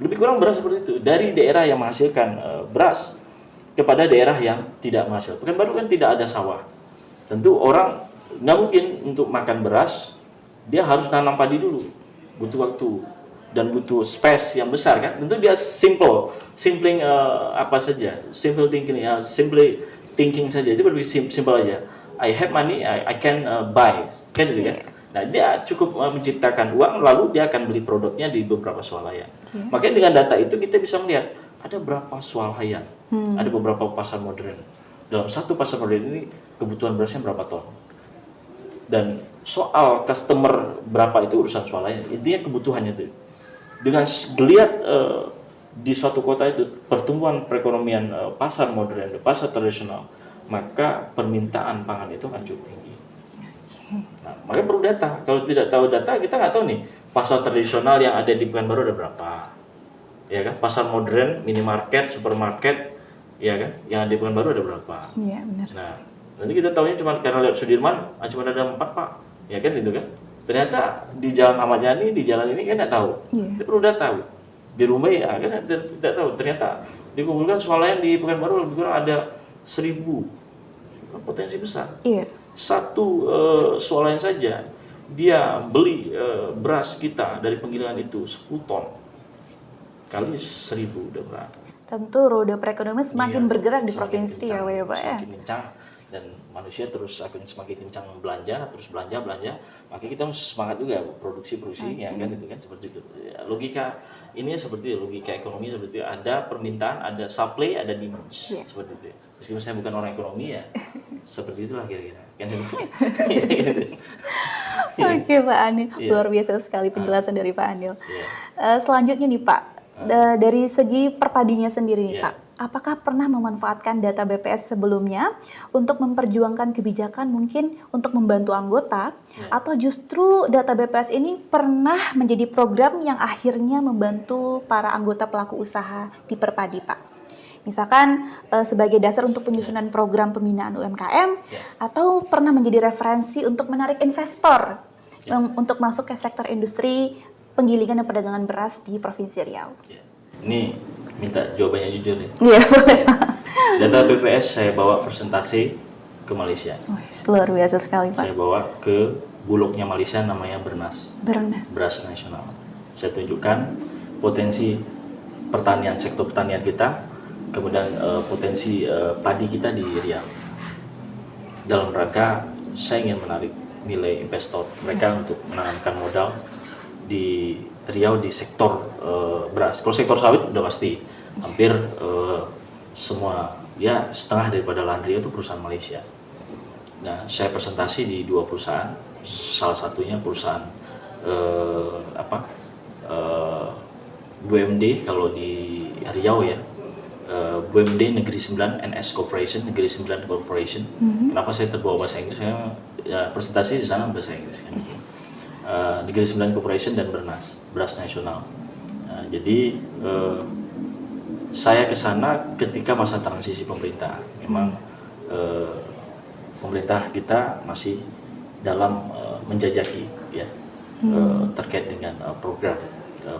lebih kurang beras seperti itu, dari daerah yang menghasilkan beras kepada daerah yang tidak menghasilkan. Pekanbaru kan tidak ada sawah. Tentu orang nggak mungkin untuk makan beras, dia harus nanam padi dulu, butuh waktu dan butuh space yang besar kan. Tentu dia simple thinking saja, itu lebih simple aja. I have money, I can buy, kan gitu kan. Nah, dia cukup menciptakan uang, lalu dia akan beli produknya di beberapa swalayan. Makanya dengan data itu kita bisa melihat ada berapa swalayan, ada beberapa pasar modern. Dalam satu pasar modern ini kebutuhan berasnya berapa ton. Dan soal customer berapa itu urusan swalayan, intinya kebutuhannya itu. Dengan geliat di suatu kota itu pertumbuhan perekonomian pasar modern, pasar tradisional, maka permintaan pangan itu akan cukup tinggi. Nah, makanya perlu data. Kalau tidak tahu data, kita nggak tahu nih pasar tradisional yang ada di Pekanbaru ada berapa, ya kan? Pasar modern, minimarket, supermarket, ya kan? Yang ada di Pekanbaru ada berapa? Iya, benar. Nah, nanti kita tahunya cuma karena lihat Sudirman, cuma ada 4 Pak, ya kan itu kan? Ternyata di Jalan Ahmad Yani, di jalan ini kan nggak tahu. Kita perlu data. Di rumah ya kan tidak tahu. Ternyata dikumpulkan swalayan di Pekanbaru lebih kurang ada 1000. Potensi besar. Satu swalayan saja dia beli beras kita dari penggilingan itu 10 ton kali 1000 udah berapa. Tentu roda perekonomian semakin bergerak di provinsi ya Pak ya. Semakin kencang dan manusia terus akan semakin kencang belanja, maka kita harus semangat juga produksi ya kan itu kan seperti itu. Ya, logika ini seperti itu, logika ekonomi seperti itu. Ada permintaan, ada supply, ada demand seperti itu. Meskipun saya bukan orang ekonomi ya, seperti itulah kira-kira. Oke Pak Anil, luar biasa sekali penjelasan dari Pak Anil. Selanjutnya nih Pak, dari segi perpadinya sendiri nih Pak, apakah pernah memanfaatkan data BPS sebelumnya untuk memperjuangkan kebijakan mungkin untuk membantu anggota, atau justru data BPS ini pernah menjadi program yang akhirnya membantu para anggota pelaku usaha di Perpadi Pak? Misalkan sebagai dasar untuk penyusunan program pembinaan UMKM, atau pernah menjadi referensi untuk menarik investor untuk masuk ke sektor industri penggilingan dan perdagangan beras di Provinsi Riau. Ini minta jawabannya jujur nih. Iya boleh. Data BPS saya bawa presentasi ke Malaysia. Luar biasa sekali Pak. Saya bawa ke bulognya Malaysia namanya Bernas. Beras nasional. Saya tunjukkan potensi pertanian, sektor pertanian kita, kemudian potensi padi kita di Riau. Dalam rangka saya ingin menarik nilai investor mereka untuk menanamkan modal di Riau di sektor beras. Kalau sektor sawit udah pasti hampir semua, ya setengah daripada lahan Riau itu perusahaan Malaysia. Nah, saya presentasi di 2 perusahaan, salah satunya perusahaan BUMD kalau di Riau ya, BUMD Negeri 9 NS Corporation, Negeri 9 Corporation. Kenapa saya terbawa bahasa Inggris? Saya presentasi di sana bahasa Inggris kan. Negeri 9 Corporation dan Bernas, beras nasional. Jadi saya ke sana ketika masa transisi pemerintah. Memang pemerintah kita masih dalam menjajaki ya terkait dengan program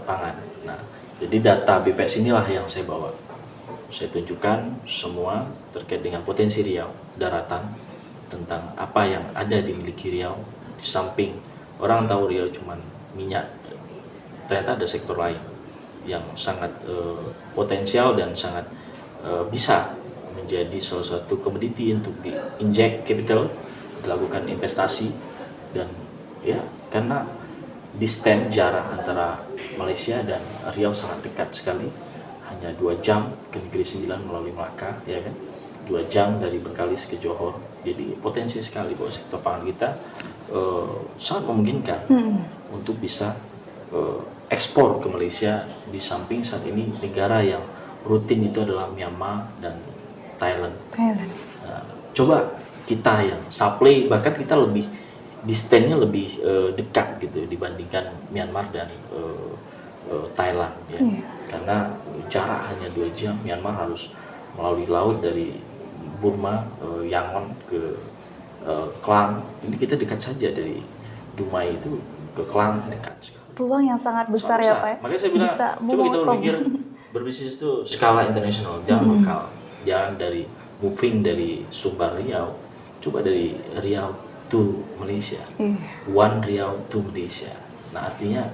pangan. Nah, jadi data BPS inilah yang saya bawa. Saya tunjukkan semua terkait dengan potensi Riau, daratan, tentang apa yang ada dimiliki Riau. Di samping orang tahu Riau cuma minyak, ternyata ada sektor lain yang sangat potensial dan sangat bisa menjadi salah satu komoditi untuk di-inject capital, dilakukan investasi. Dan ya karena distance jarak antara Malaysia dan Riau sangat dekat sekali, hanya 2 jam ke Negeri 9 melalui Melaka, ya kan, 2 jam dari Bengkalis ke Johor. Jadi potensi sekali bahwa sektor pangan kita sangat memungkinkan untuk bisa ekspor ke Malaysia, di samping saat ini negara yang rutin itu adalah Myanmar dan Thailand. Coba kita yang supply, bahkan kita lebih distance-nya lebih dekat gitu dibandingkan Myanmar dan Thailand ya. Karena jarak hanya 2 jam, Myanmar harus melalui laut dari Burma, Yangon ke Klang. Ini kita dekat saja dari Dumai itu ke Klang, dekat sekali. Peluang yang sangat besar ya Pak ya. Makanya saya bilang, bisa coba kita berpikir berbisnis itu skala internasional, jangan lokal. Jangan dari moving dari Sumbar Riau, coba dari Riau to Malaysia, One Riau to Malaysia. Nah artinya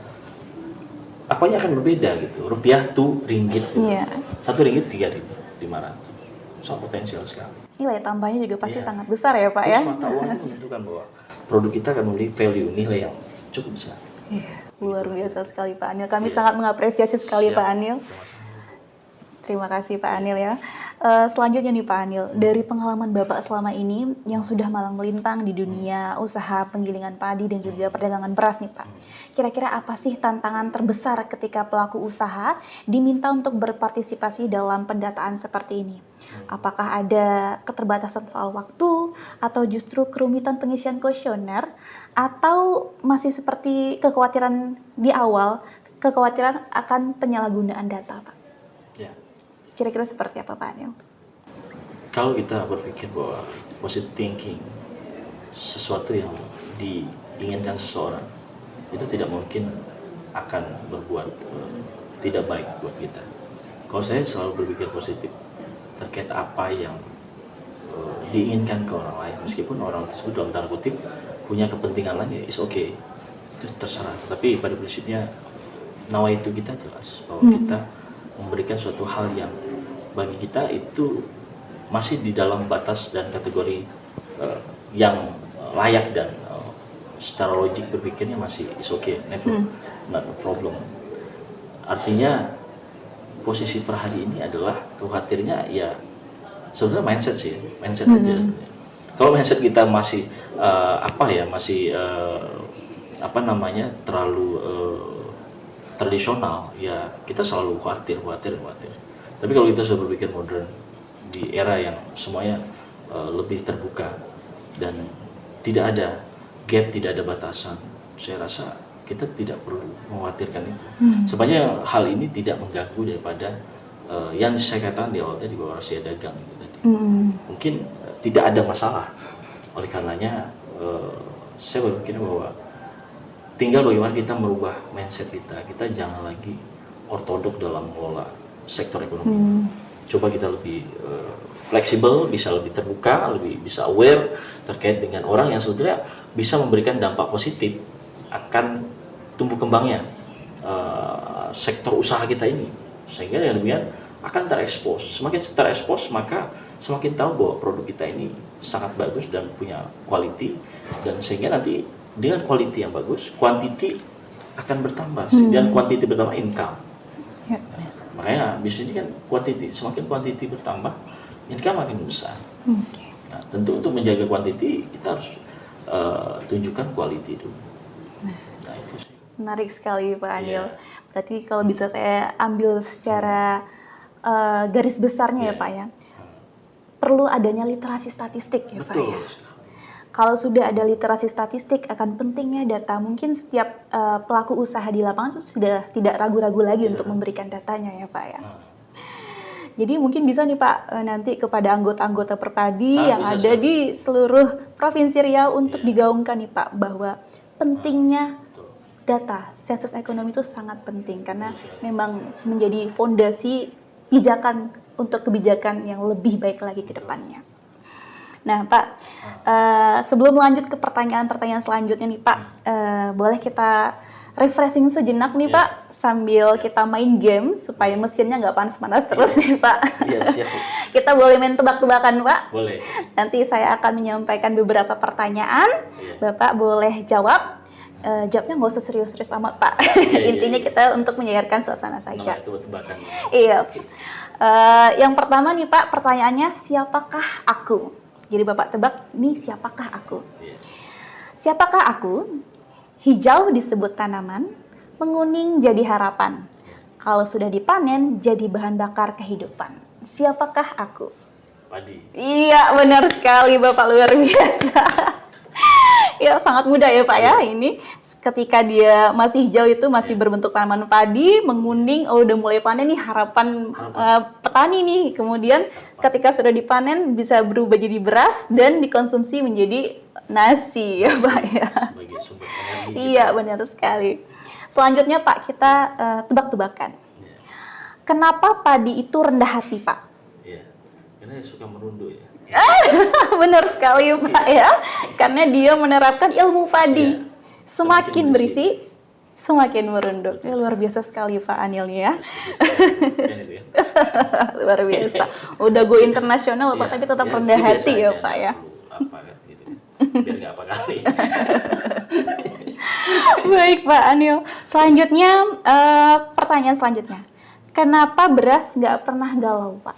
apanya akan berbeda gitu, rupiah to ringgit gitu. 1 ringgit 3.500, sangat potensial sekali. Nilai tambahnya juga pasti sangat besar ya Pak ya. Terus mata uang itu menentukan bahwa produk kita akan memiliki value, nilai yang cukup besar. Luar biasa sekali Pak Anil, kami sangat mengapresiasi sekali Pak Anil. Sama-sama. Terima kasih Pak Anil ya. Selanjutnya nih Pak Anil, dari pengalaman Bapak selama ini yang sudah malang melintang di dunia usaha penggilingan padi dan juga perdagangan beras nih Pak. Kira-kira apa sih tantangan terbesar ketika pelaku usaha diminta untuk berpartisipasi dalam pendataan seperti ini? Apakah ada keterbatasan soal waktu atau justru kerumitan pengisian kuesioner atau masih seperti kekhawatiran di awal, kekhawatiran akan penyalahgunaan data Pak? Ya. Kira-kira seperti apa Pak Anil? Kalau kita berpikir bahwa positive thinking, sesuatu yang diinginkan seseorang, itu tidak mungkin akan berbuat tidak baik buat kita. Kalau saya selalu berpikir positif terkait apa yang diinginkan ke orang lain, meskipun orang tersebut dalam tanda kutip punya kepentingan lain, ya is okay, itu terserah. Tapi pada prinsipnya nawa itu kita jelas bahwa kita memberikan suatu hal yang bagi kita itu masih di dalam batas dan kategori yang layak dan secara logik berpikirnya masih is okay, never, not a problem. Artinya posisi per hari ini adalah khawatirnya ya sebenarnya mindset sih, mindset aja. Kalau mindset kita masih terlalu tradisional, ya kita selalu khawatir. Tapi kalau kita sudah berpikir modern di era yang semuanya lebih terbuka dan tidak ada gap, tidak ada batasan, saya rasa kita tidak perlu mengkhawatirkan itu. Sebenarnya hal ini tidak mengganggu daripada yang saya katakan di awal tadi bahwa rahasia dagang itu tadi. Mungkin tidak ada masalah. Oleh karenanya saya berpikir bahwa tinggal bagaimana kita merubah mindset kita. Kita jangan lagi ortodok dalam mengelola sektor ekonomi. Coba kita lebih fleksibel, bisa lebih terbuka, lebih bisa aware terkait dengan orang yang sebetulnya bisa memberikan dampak positif akan tumbuh kembangnya sektor usaha kita ini. Sehingga dengan demikian akan terekspos. Semakin terekspos maka semakin tahu bahwa produk kita ini sangat bagus dan punya quality, dan sehingga nanti dengan quality yang bagus, quantity akan bertambah, dan quantity bertambah income. Makanya bisnis ini kan quantity, semakin quantity bertambah, income makin besar. Nah, tentu untuk menjaga quantity kita harus tunjukkan quality dulu. Nah itu sih. Menarik sekali Pak Anil. Berarti kalau bisa saya ambil secara garis besarnya ya Pak ya, perlu adanya literasi statistik ya Pak ya. Kalau sudah ada literasi statistik akan pentingnya data, mungkin setiap pelaku usaha di lapangan sudah tidak ragu-ragu lagi untuk memberikan datanya ya Pak ya. Jadi mungkin bisa nih Pak nanti kepada anggota-anggota Perpadi yang ada di seluruh Provinsi Riau untuk digaungkan nih Pak, bahwa pentingnya data, sensus ekonomi itu sangat penting karena memang menjadi fondasi pijakan untuk kebijakan yang lebih baik lagi ke depannya. Nah Pak, sebelum lanjut ke pertanyaan-pertanyaan selanjutnya nih Pak, boleh kita refreshing sejenak nih Pak, sambil kita main game supaya mesinnya nggak panas-panas terus nih Pak. Iya, siap. Kita boleh main tebak-tebakan Pak? Boleh. Nanti saya akan menyampaikan beberapa pertanyaan, Bapak boleh jawab. Jawabnya nggak usah serius-serius amat Pak. Intinya kita untuk menyegarkan suasana saja. Tebak-tebakan. Iya. Yang pertama nih Pak, pertanyaannya siapakah aku? Jadi Bapak tebak, nih siapakah aku? Siapakah aku? Hijau disebut tanaman, menguning jadi harapan. Kalau sudah dipanen, jadi bahan bakar kehidupan. Siapakah aku? Padi. Iya, benar sekali Bapak, luar biasa. Ya, sangat mudah ya Pak ya ini. ketika dia masih hijau itu masih berbentuk tanaman padi, menguning, oh udah mulai panen nih, harapan petani nih. Kemudian ketika sudah dipanen bisa berubah jadi beras dan dikonsumsi menjadi nasi ya Pak ya. Sebagai sumber energi. Iya benar sekali. Selanjutnya Pak, kita tebak-tebakan. Ya. Kenapa padi itu rendah hati Pak? Iya, karena dia suka merunduk ya. Benar sekali Pak ya, karena dia menerapkan ilmu padi. Iya. Semakin Semakin berisi, semakin merunduk. Ya, luar biasa sekali Pak Anil nih ya. Kan itu ya. Luar biasa. Udah go internasional Pak, Iya, tapi tetap ya, rendah itu hati ya biasanya, Pak ya. perlu apa kan gitu. Biar nggak apa kali. Baik Pak Anil. Selanjutnya, pertanyaan selanjutnya. Kenapa beras nggak pernah galau Pak?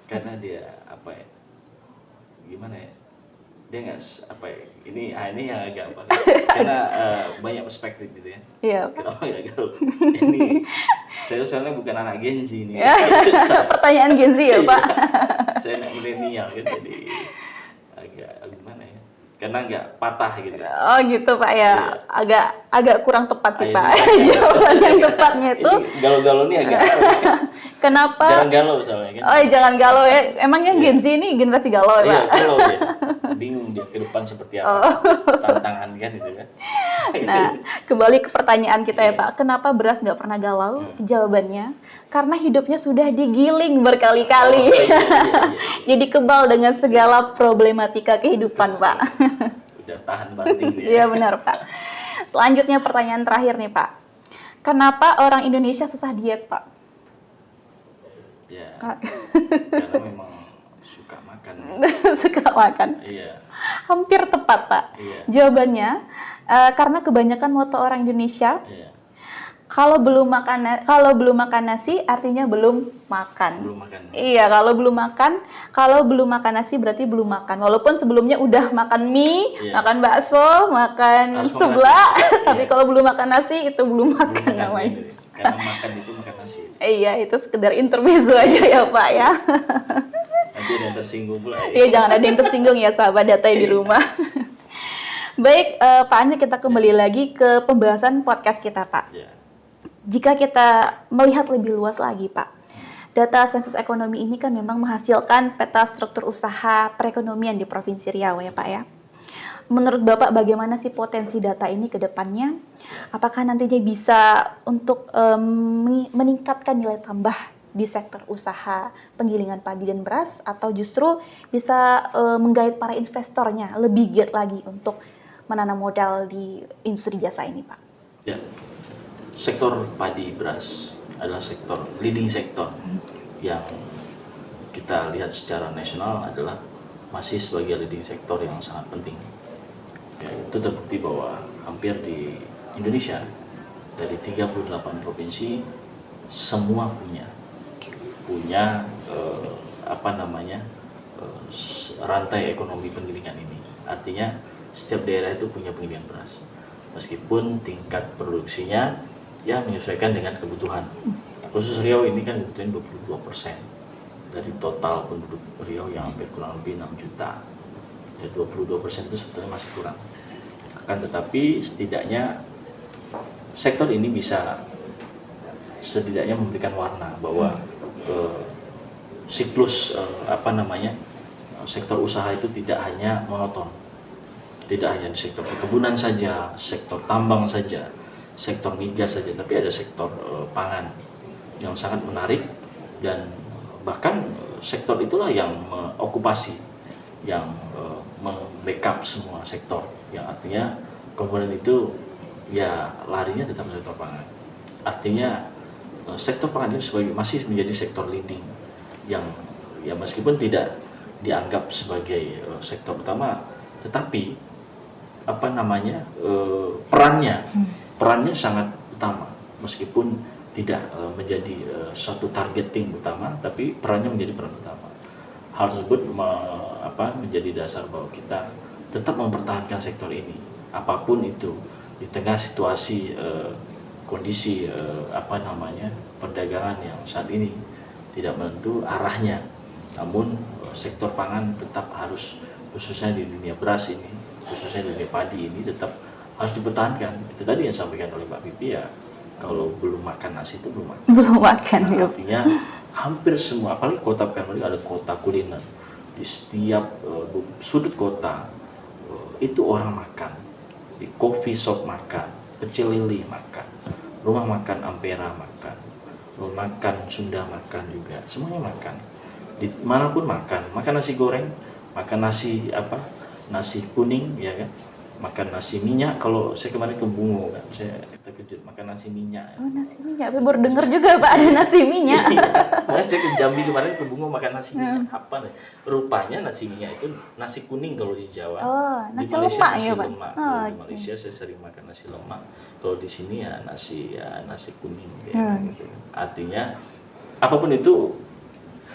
Karena dia apa ya? Gimana ya? Dia nggak apa ya? Ini yang agak apa? Karena banyak perspektif gitu ya. Iya Pak. Kenapa nggak galau? Ini saya soalnya bukan anak Gen Z nih. Pertanyaan Gen Z ya Pak. Saya anak milenial kan, jadi agak gimana ya? Karena nggak patah gitu. Oh gitu Pak ya, agak kurang tepat sih Ayo, Pak. Jawaban yang tepatnya itu ini galau-galau nih agak kenapa? jarang galau soalnya kan. Oh jangan galau ya, emangnya Gen Z ini generasi galau ya Iya, Pak? galau dia. Bingung dia ke depan seperti apa. Tantangan kan itu kan. Nah, kembali ke pertanyaan kita ya Pak, kenapa beras nggak pernah galau? Jawabannya, karena hidupnya sudah digiling berkali-kali. Oh, iya. Jadi kebal dengan segala problematika kehidupan Pak. Udah tahan banting dia. Iya benar Pak. Selanjutnya pertanyaan terakhir nih Pak. Kenapa orang Indonesia susah diet Pak? Ya, karena memang suka makan. Suka makan. Iya. Hampir tepat Pak. Iya. Jawabannya karena kebanyakan moto orang Indonesia Iya. kalau belum makan nasi artinya belum makan. Belum makan. Iya, kalau belum makan nasi berarti belum makan. Walaupun sebelumnya udah makan mie, Iya. makan bakso, makan Harus makan seblak, nasi. tapi Iya. kalau belum makan nasi itu belum Belum makan makan namanya. gitu. Karena makan itu makan nasi. Iya, itu sekedar intermezzo aja ya Pak ya. Nanti ada yang tersinggung pula. Iya, jangan ada yang tersinggung ya sahabat data di rumah. Baik, Pak Anil, kita kembali lagi ke pembahasan podcast kita Pak. Ya. Jika kita melihat lebih luas lagi Pak, data sensus ekonomi ini kan memang menghasilkan peta struktur usaha perekonomian di Provinsi Riau ya Pak ya. Menurut Bapak bagaimana sih potensi data ini ke depannya? Apakah nantinya bisa untuk meningkatkan nilai tambah di sektor usaha penggilingan padi dan beras, atau justru bisa menggait para investornya lebih giat lagi untuk menanam modal di industri jasa ini Pak? Ya. Sektor padi beras adalah sektor leading sektor yang kita lihat secara nasional adalah masih sebagai leading sektor yang sangat penting. Ya, itu terbukti bahwa hampir di Indonesia dari 38 provinsi semua punya rantai ekonomi penggilingan ini. Artinya setiap daerah itu punya penggilingan beras. Meskipun tingkat produksinya ya menyesuaikan dengan kebutuhan. Khusus Riau ini kan kebutuhan 22% dari total penduduk Riau yang hampir kurang lebih 6 juta. Ya 22% itu sebetulnya masih kurang. Akan tetapi setidaknya sektor ini bisa setidaknya memberikan warna bahwa siklus sektor usaha itu tidak hanya monoton. Tidak hanya di sektor perkebunan saja, sektor tambang saja, sektor migas saja, tapi ada sektor pangan yang sangat menarik, dan bahkan sektor itulah yang mengokupasi, yang membackup semua sektor, yang artinya komponen itu ya larinya tetap sektor pangan. Artinya sektor pangan itu masih menjadi sektor leading yang ya meskipun tidak dianggap sebagai sektor utama, tetapi perannya sangat utama, meskipun tidak menjadi suatu targeting utama, tapi perannya menjadi peran utama. Hal tersebut menjadi dasar bahwa kita tetap mempertahankan sektor ini, apapun itu, di tengah situasi kondisi perdagangan yang saat ini tidak menentu arahnya. Namun sektor pangan tetap harus, khususnya di dunia beras ini, khususnya di dunia padi ini, tetap harus dipertahankan. Itu tadi yang disampaikan oleh Mbak Pipi ya, kalau belum makan nasi itu belum makan. Belum makan. Nah, artinya hampir semua, apalagi kota Pekanbaru ada kota kuliner. Di setiap sudut kota itu orang makan. Di coffee shop makan, pecel lele makan, rumah makan Ampera makan, rumah makan Sunda makan juga, semuanya makan. Di manapun makan nasi goreng, makan nasi apa, nasi kuning ya kan, makan nasi minyak. Kalau saya kemarin ke Bungo kan, saya terkejut makan nasi minyak. Oh, nasi minyak, baru dengar juga Pak ada nasi minyak. Iya, saya ke Jambi kemarin ke Bungo makan nasi minyak. Apa nih? Rupanya nasi minyak itu nasi kuning kalau di Jawa. Oh, nasi Di Malaysia lemak nasi ya Pak? lemak. Oh, Kalau di oke. Malaysia saya sering makan nasi lemak. Kalau di sini ya nasi kuning. Gitu. Artinya apapun itu,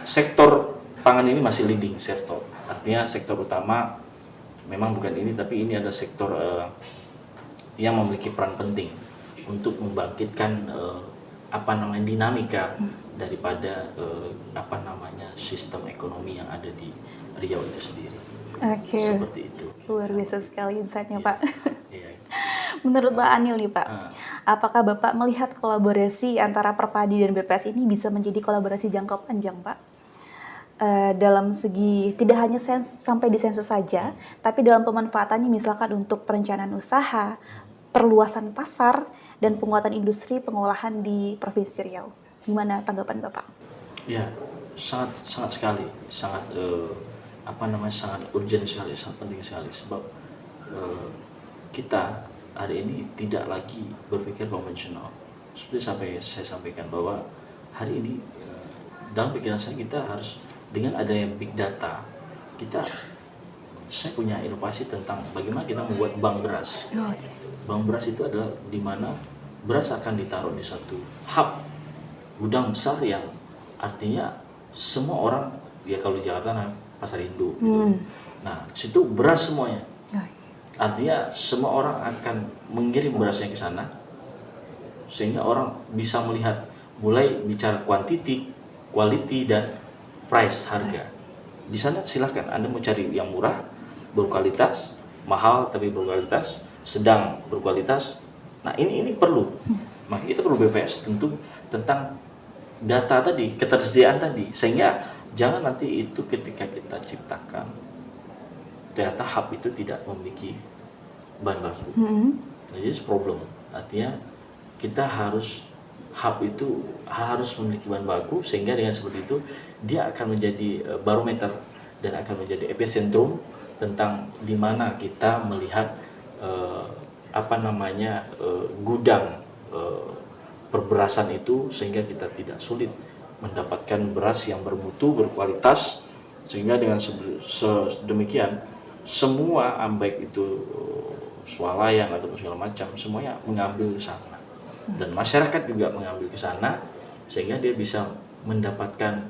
sektor pangan ini masih leading sektor. Artinya sektor utama memang bukan ini, tapi ini ada sektor yang memiliki peran penting untuk membangkitkan dinamika daripada sistem ekonomi yang ada di Riau itu sendiri. Oke. Seperti itu. Luar biasa sekali insight-nya Pak. Iya. Menurut Pak Anil nih Pak, apakah Bapak melihat kolaborasi antara Perpadi dan BPS ini bisa menjadi kolaborasi jangka panjang Pak? Dalam segi tidak hanya sampai di sensus saja, tapi dalam pemanfaatannya misalkan untuk perencanaan usaha, perluasan pasar, dan penguatan industri pengolahan di Provinsi Riau. Gimana tanggapan Bapak? Ya, sangat sekali, sangat sangat urgent sekali, sangat penting sekali, sebab kita hari ini tidak lagi berpikir konvensional. Seperti saya sampaikan bahwa hari ini dalam pikiran saya kita harus dengan adanya big data, saya punya inovasi tentang bagaimana kita membuat bank beras. Bank beras itu adalah di mana beras akan ditaruh di satu hub gudang besar yang artinya semua orang, ya kalau di Jakarta pasar induk gitu. Nah, situ beras semuanya. Artinya semua orang akan mengirim berasnya ke sana sehingga orang bisa melihat, mulai bicara quantity, quality, dan price, harga. Di sana silahkan Anda mau cari yang murah, berkualitas, mahal tapi berkualitas, sedang berkualitas. Nah ini perlu. Maka kita perlu BPS tentu tentang data tadi, ketersediaan tadi, sehingga jangan nanti itu ketika kita ciptakan ternyata hub itu tidak memiliki bahan baku. Jadi problem. Artinya kita hub itu harus memiliki bahan baku, sehingga dengan seperti itu dia akan menjadi barometer dan akan menjadi epicentrum tentang di mana kita melihat gudang perberasan itu, sehingga kita tidak sulit mendapatkan beras yang bermutu, berkualitas, sehingga dengan sedemikian semua baik itu swalayan atau segala macam semuanya mengambil ke sana, dan masyarakat juga mengambil ke sana, sehingga dia bisa mendapatkan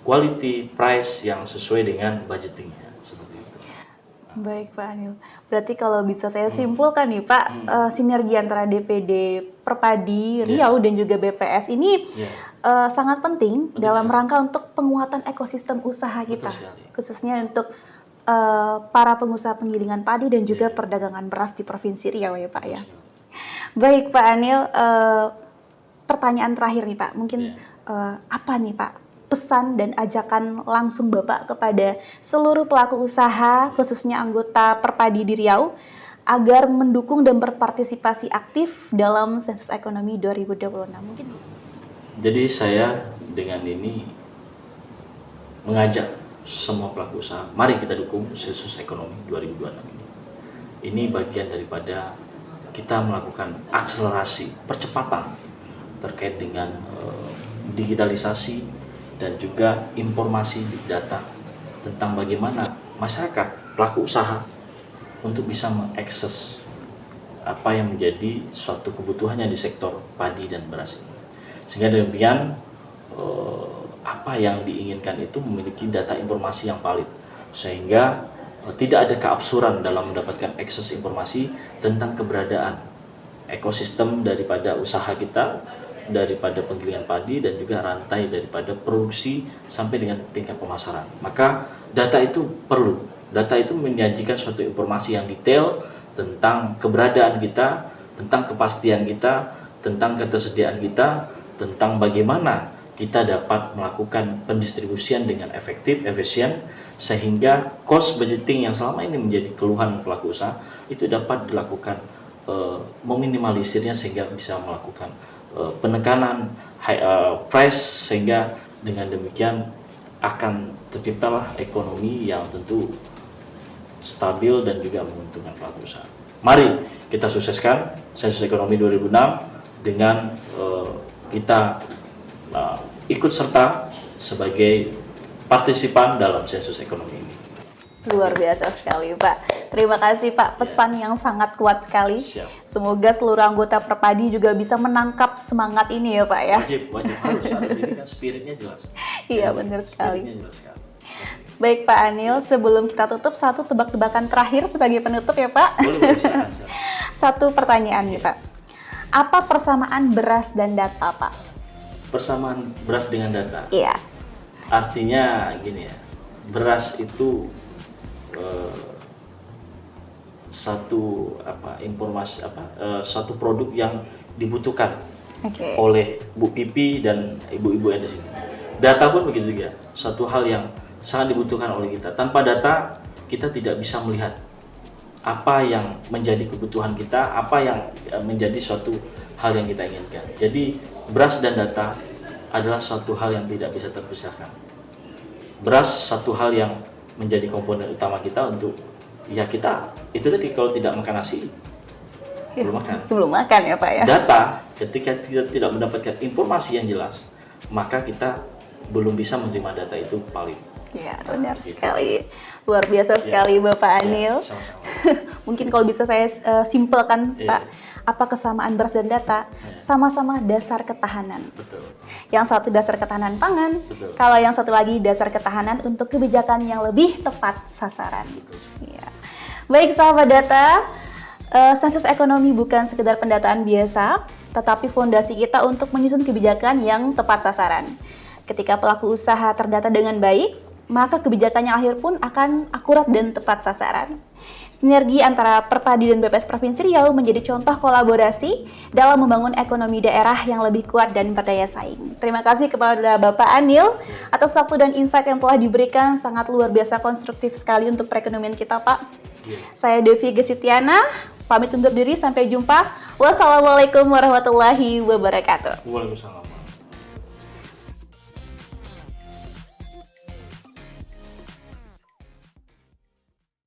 quality price yang sesuai dengan budgetingnya, seperti itu. Baik Pak Anil, berarti kalau bisa saya simpulkan nih Pak, sinergi antara DPD Perpadi Riau dan juga BPS ini sangat penting dalam rangka untuk penguatan ekosistem usaha kita, khususnya untuk para pengusaha penggilingan padi dan juga perdagangan beras di Provinsi Riau ya Pak ya. Baik Pak Anil, pertanyaan terakhir nih Pak, mungkin apa nih Pak pesan dan ajakan langsung Bapak kepada seluruh pelaku usaha, khususnya anggota Perpadi di Riau, agar mendukung dan berpartisipasi aktif dalam sensus ekonomi 2026 mungkin? Jadi saya dengan ini mengajak semua pelaku usaha, mari kita dukung sensus ekonomi 2026 ini. Ini bagian daripada kita melakukan akselerasi, percepatan terkait dengan digitalisasi dan juga informasi big data tentang bagaimana masyarakat, pelaku usaha untuk bisa mengakses apa yang menjadi suatu kebutuhannya di sektor padi dan beras ini. Sehingga demikian apa yang diinginkan itu memiliki data informasi yang valid, sehingga tidak ada keabsuran dalam mendapatkan akses informasi tentang keberadaan ekosistem daripada usaha kita, daripada penggilingan padi dan juga rantai daripada produksi sampai dengan tingkat pemasaran. Maka data itu perlu. Data itu menyajikan suatu informasi yang detail tentang keberadaan kita, tentang kepastian kita, tentang ketersediaan kita, tentang bagaimana kita dapat melakukan pendistribusian dengan efektif, efisien, sehingga cost budgeting yang selama ini menjadi keluhan pelaku usaha itu dapat dilakukan meminimalisirnya sehingga bisa melakukan penekanan price, sehingga dengan demikian akan terciptalah ekonomi yang tentu stabil dan juga menguntungkan pelaku usaha. Mari kita sukseskan Sensus Ekonomi 2006 dengan kita ikut serta sebagai partisipan dalam sensus ekonomi ini. Luar biasa sekali Pak. Terima kasih Pak, pesan yang sangat kuat sekali. Siap. Semoga seluruh anggota Perpadi juga bisa menangkap semangat ini ya Pak ya. Wajib harus ini kan spiritnya jelas. Iya benar sekali. Spiritnya jelas sekali. Baik Pak Anil, sebelum kita tutup satu tebak-tebakan terakhir sebagai penutup ya Pak. Boleh, silakan. Satu pertanyaan nih Pak. Apa persamaan beras dan data Pak? Persamaan beras dengan data. Iya. Artinya gini ya, beras itu satu produk yang dibutuhkan oleh Bu Pipi dan ibu-ibu yang di sini. Data pun begitu juga, satu hal yang sangat dibutuhkan oleh kita. Tanpa data kita tidak bisa melihat apa yang menjadi kebutuhan kita, apa yang menjadi suatu hal yang kita inginkan. Jadi beras dan data adalah suatu hal yang tidak bisa terpisahkan. Beras satu hal yang menjadi komponen utama kita untuk ya kita itu tadi, kalau tidak makan nasi belum makan. Belum makan ya Pak ya. Data ketika kita tidak mendapatkan informasi yang jelas, maka kita belum bisa menerima data itu valid. Ya benar sekali. Luar biasa sekali Bapak Anil. Sama-sama. Mungkin kalau bisa saya simpelkan Pak, apa kesamaan beras dan data? Sama-sama dasar ketahanan. Betul. Yang satu dasar ketahanan pangan, Betul. kalau yang satu lagi dasar ketahanan untuk kebijakan yang lebih tepat sasaran. Betul. Ya. Baik sahabat data, sensus ekonomi bukan sekedar pendataan biasa, tetapi fondasi kita untuk menyusun kebijakan yang tepat sasaran. Ketika pelaku usaha terdata dengan baik, maka kebijakannya akhir pun akan akurat dan tepat sasaran. Sinergi antara Perpadi dan BPS Provinsi Riau menjadi contoh kolaborasi dalam membangun ekonomi daerah yang lebih kuat dan berdaya saing. Terima kasih kepada Bapak Anil atas waktu dan insight yang telah diberikan, sangat luar biasa konstruktif sekali untuk perekonomian kita Pak. Saya Devi Gesitiana, pamit undur diri, sampai jumpa. Wassalamualaikum warahmatullahi wabarakatuh. Waalaikumsalam.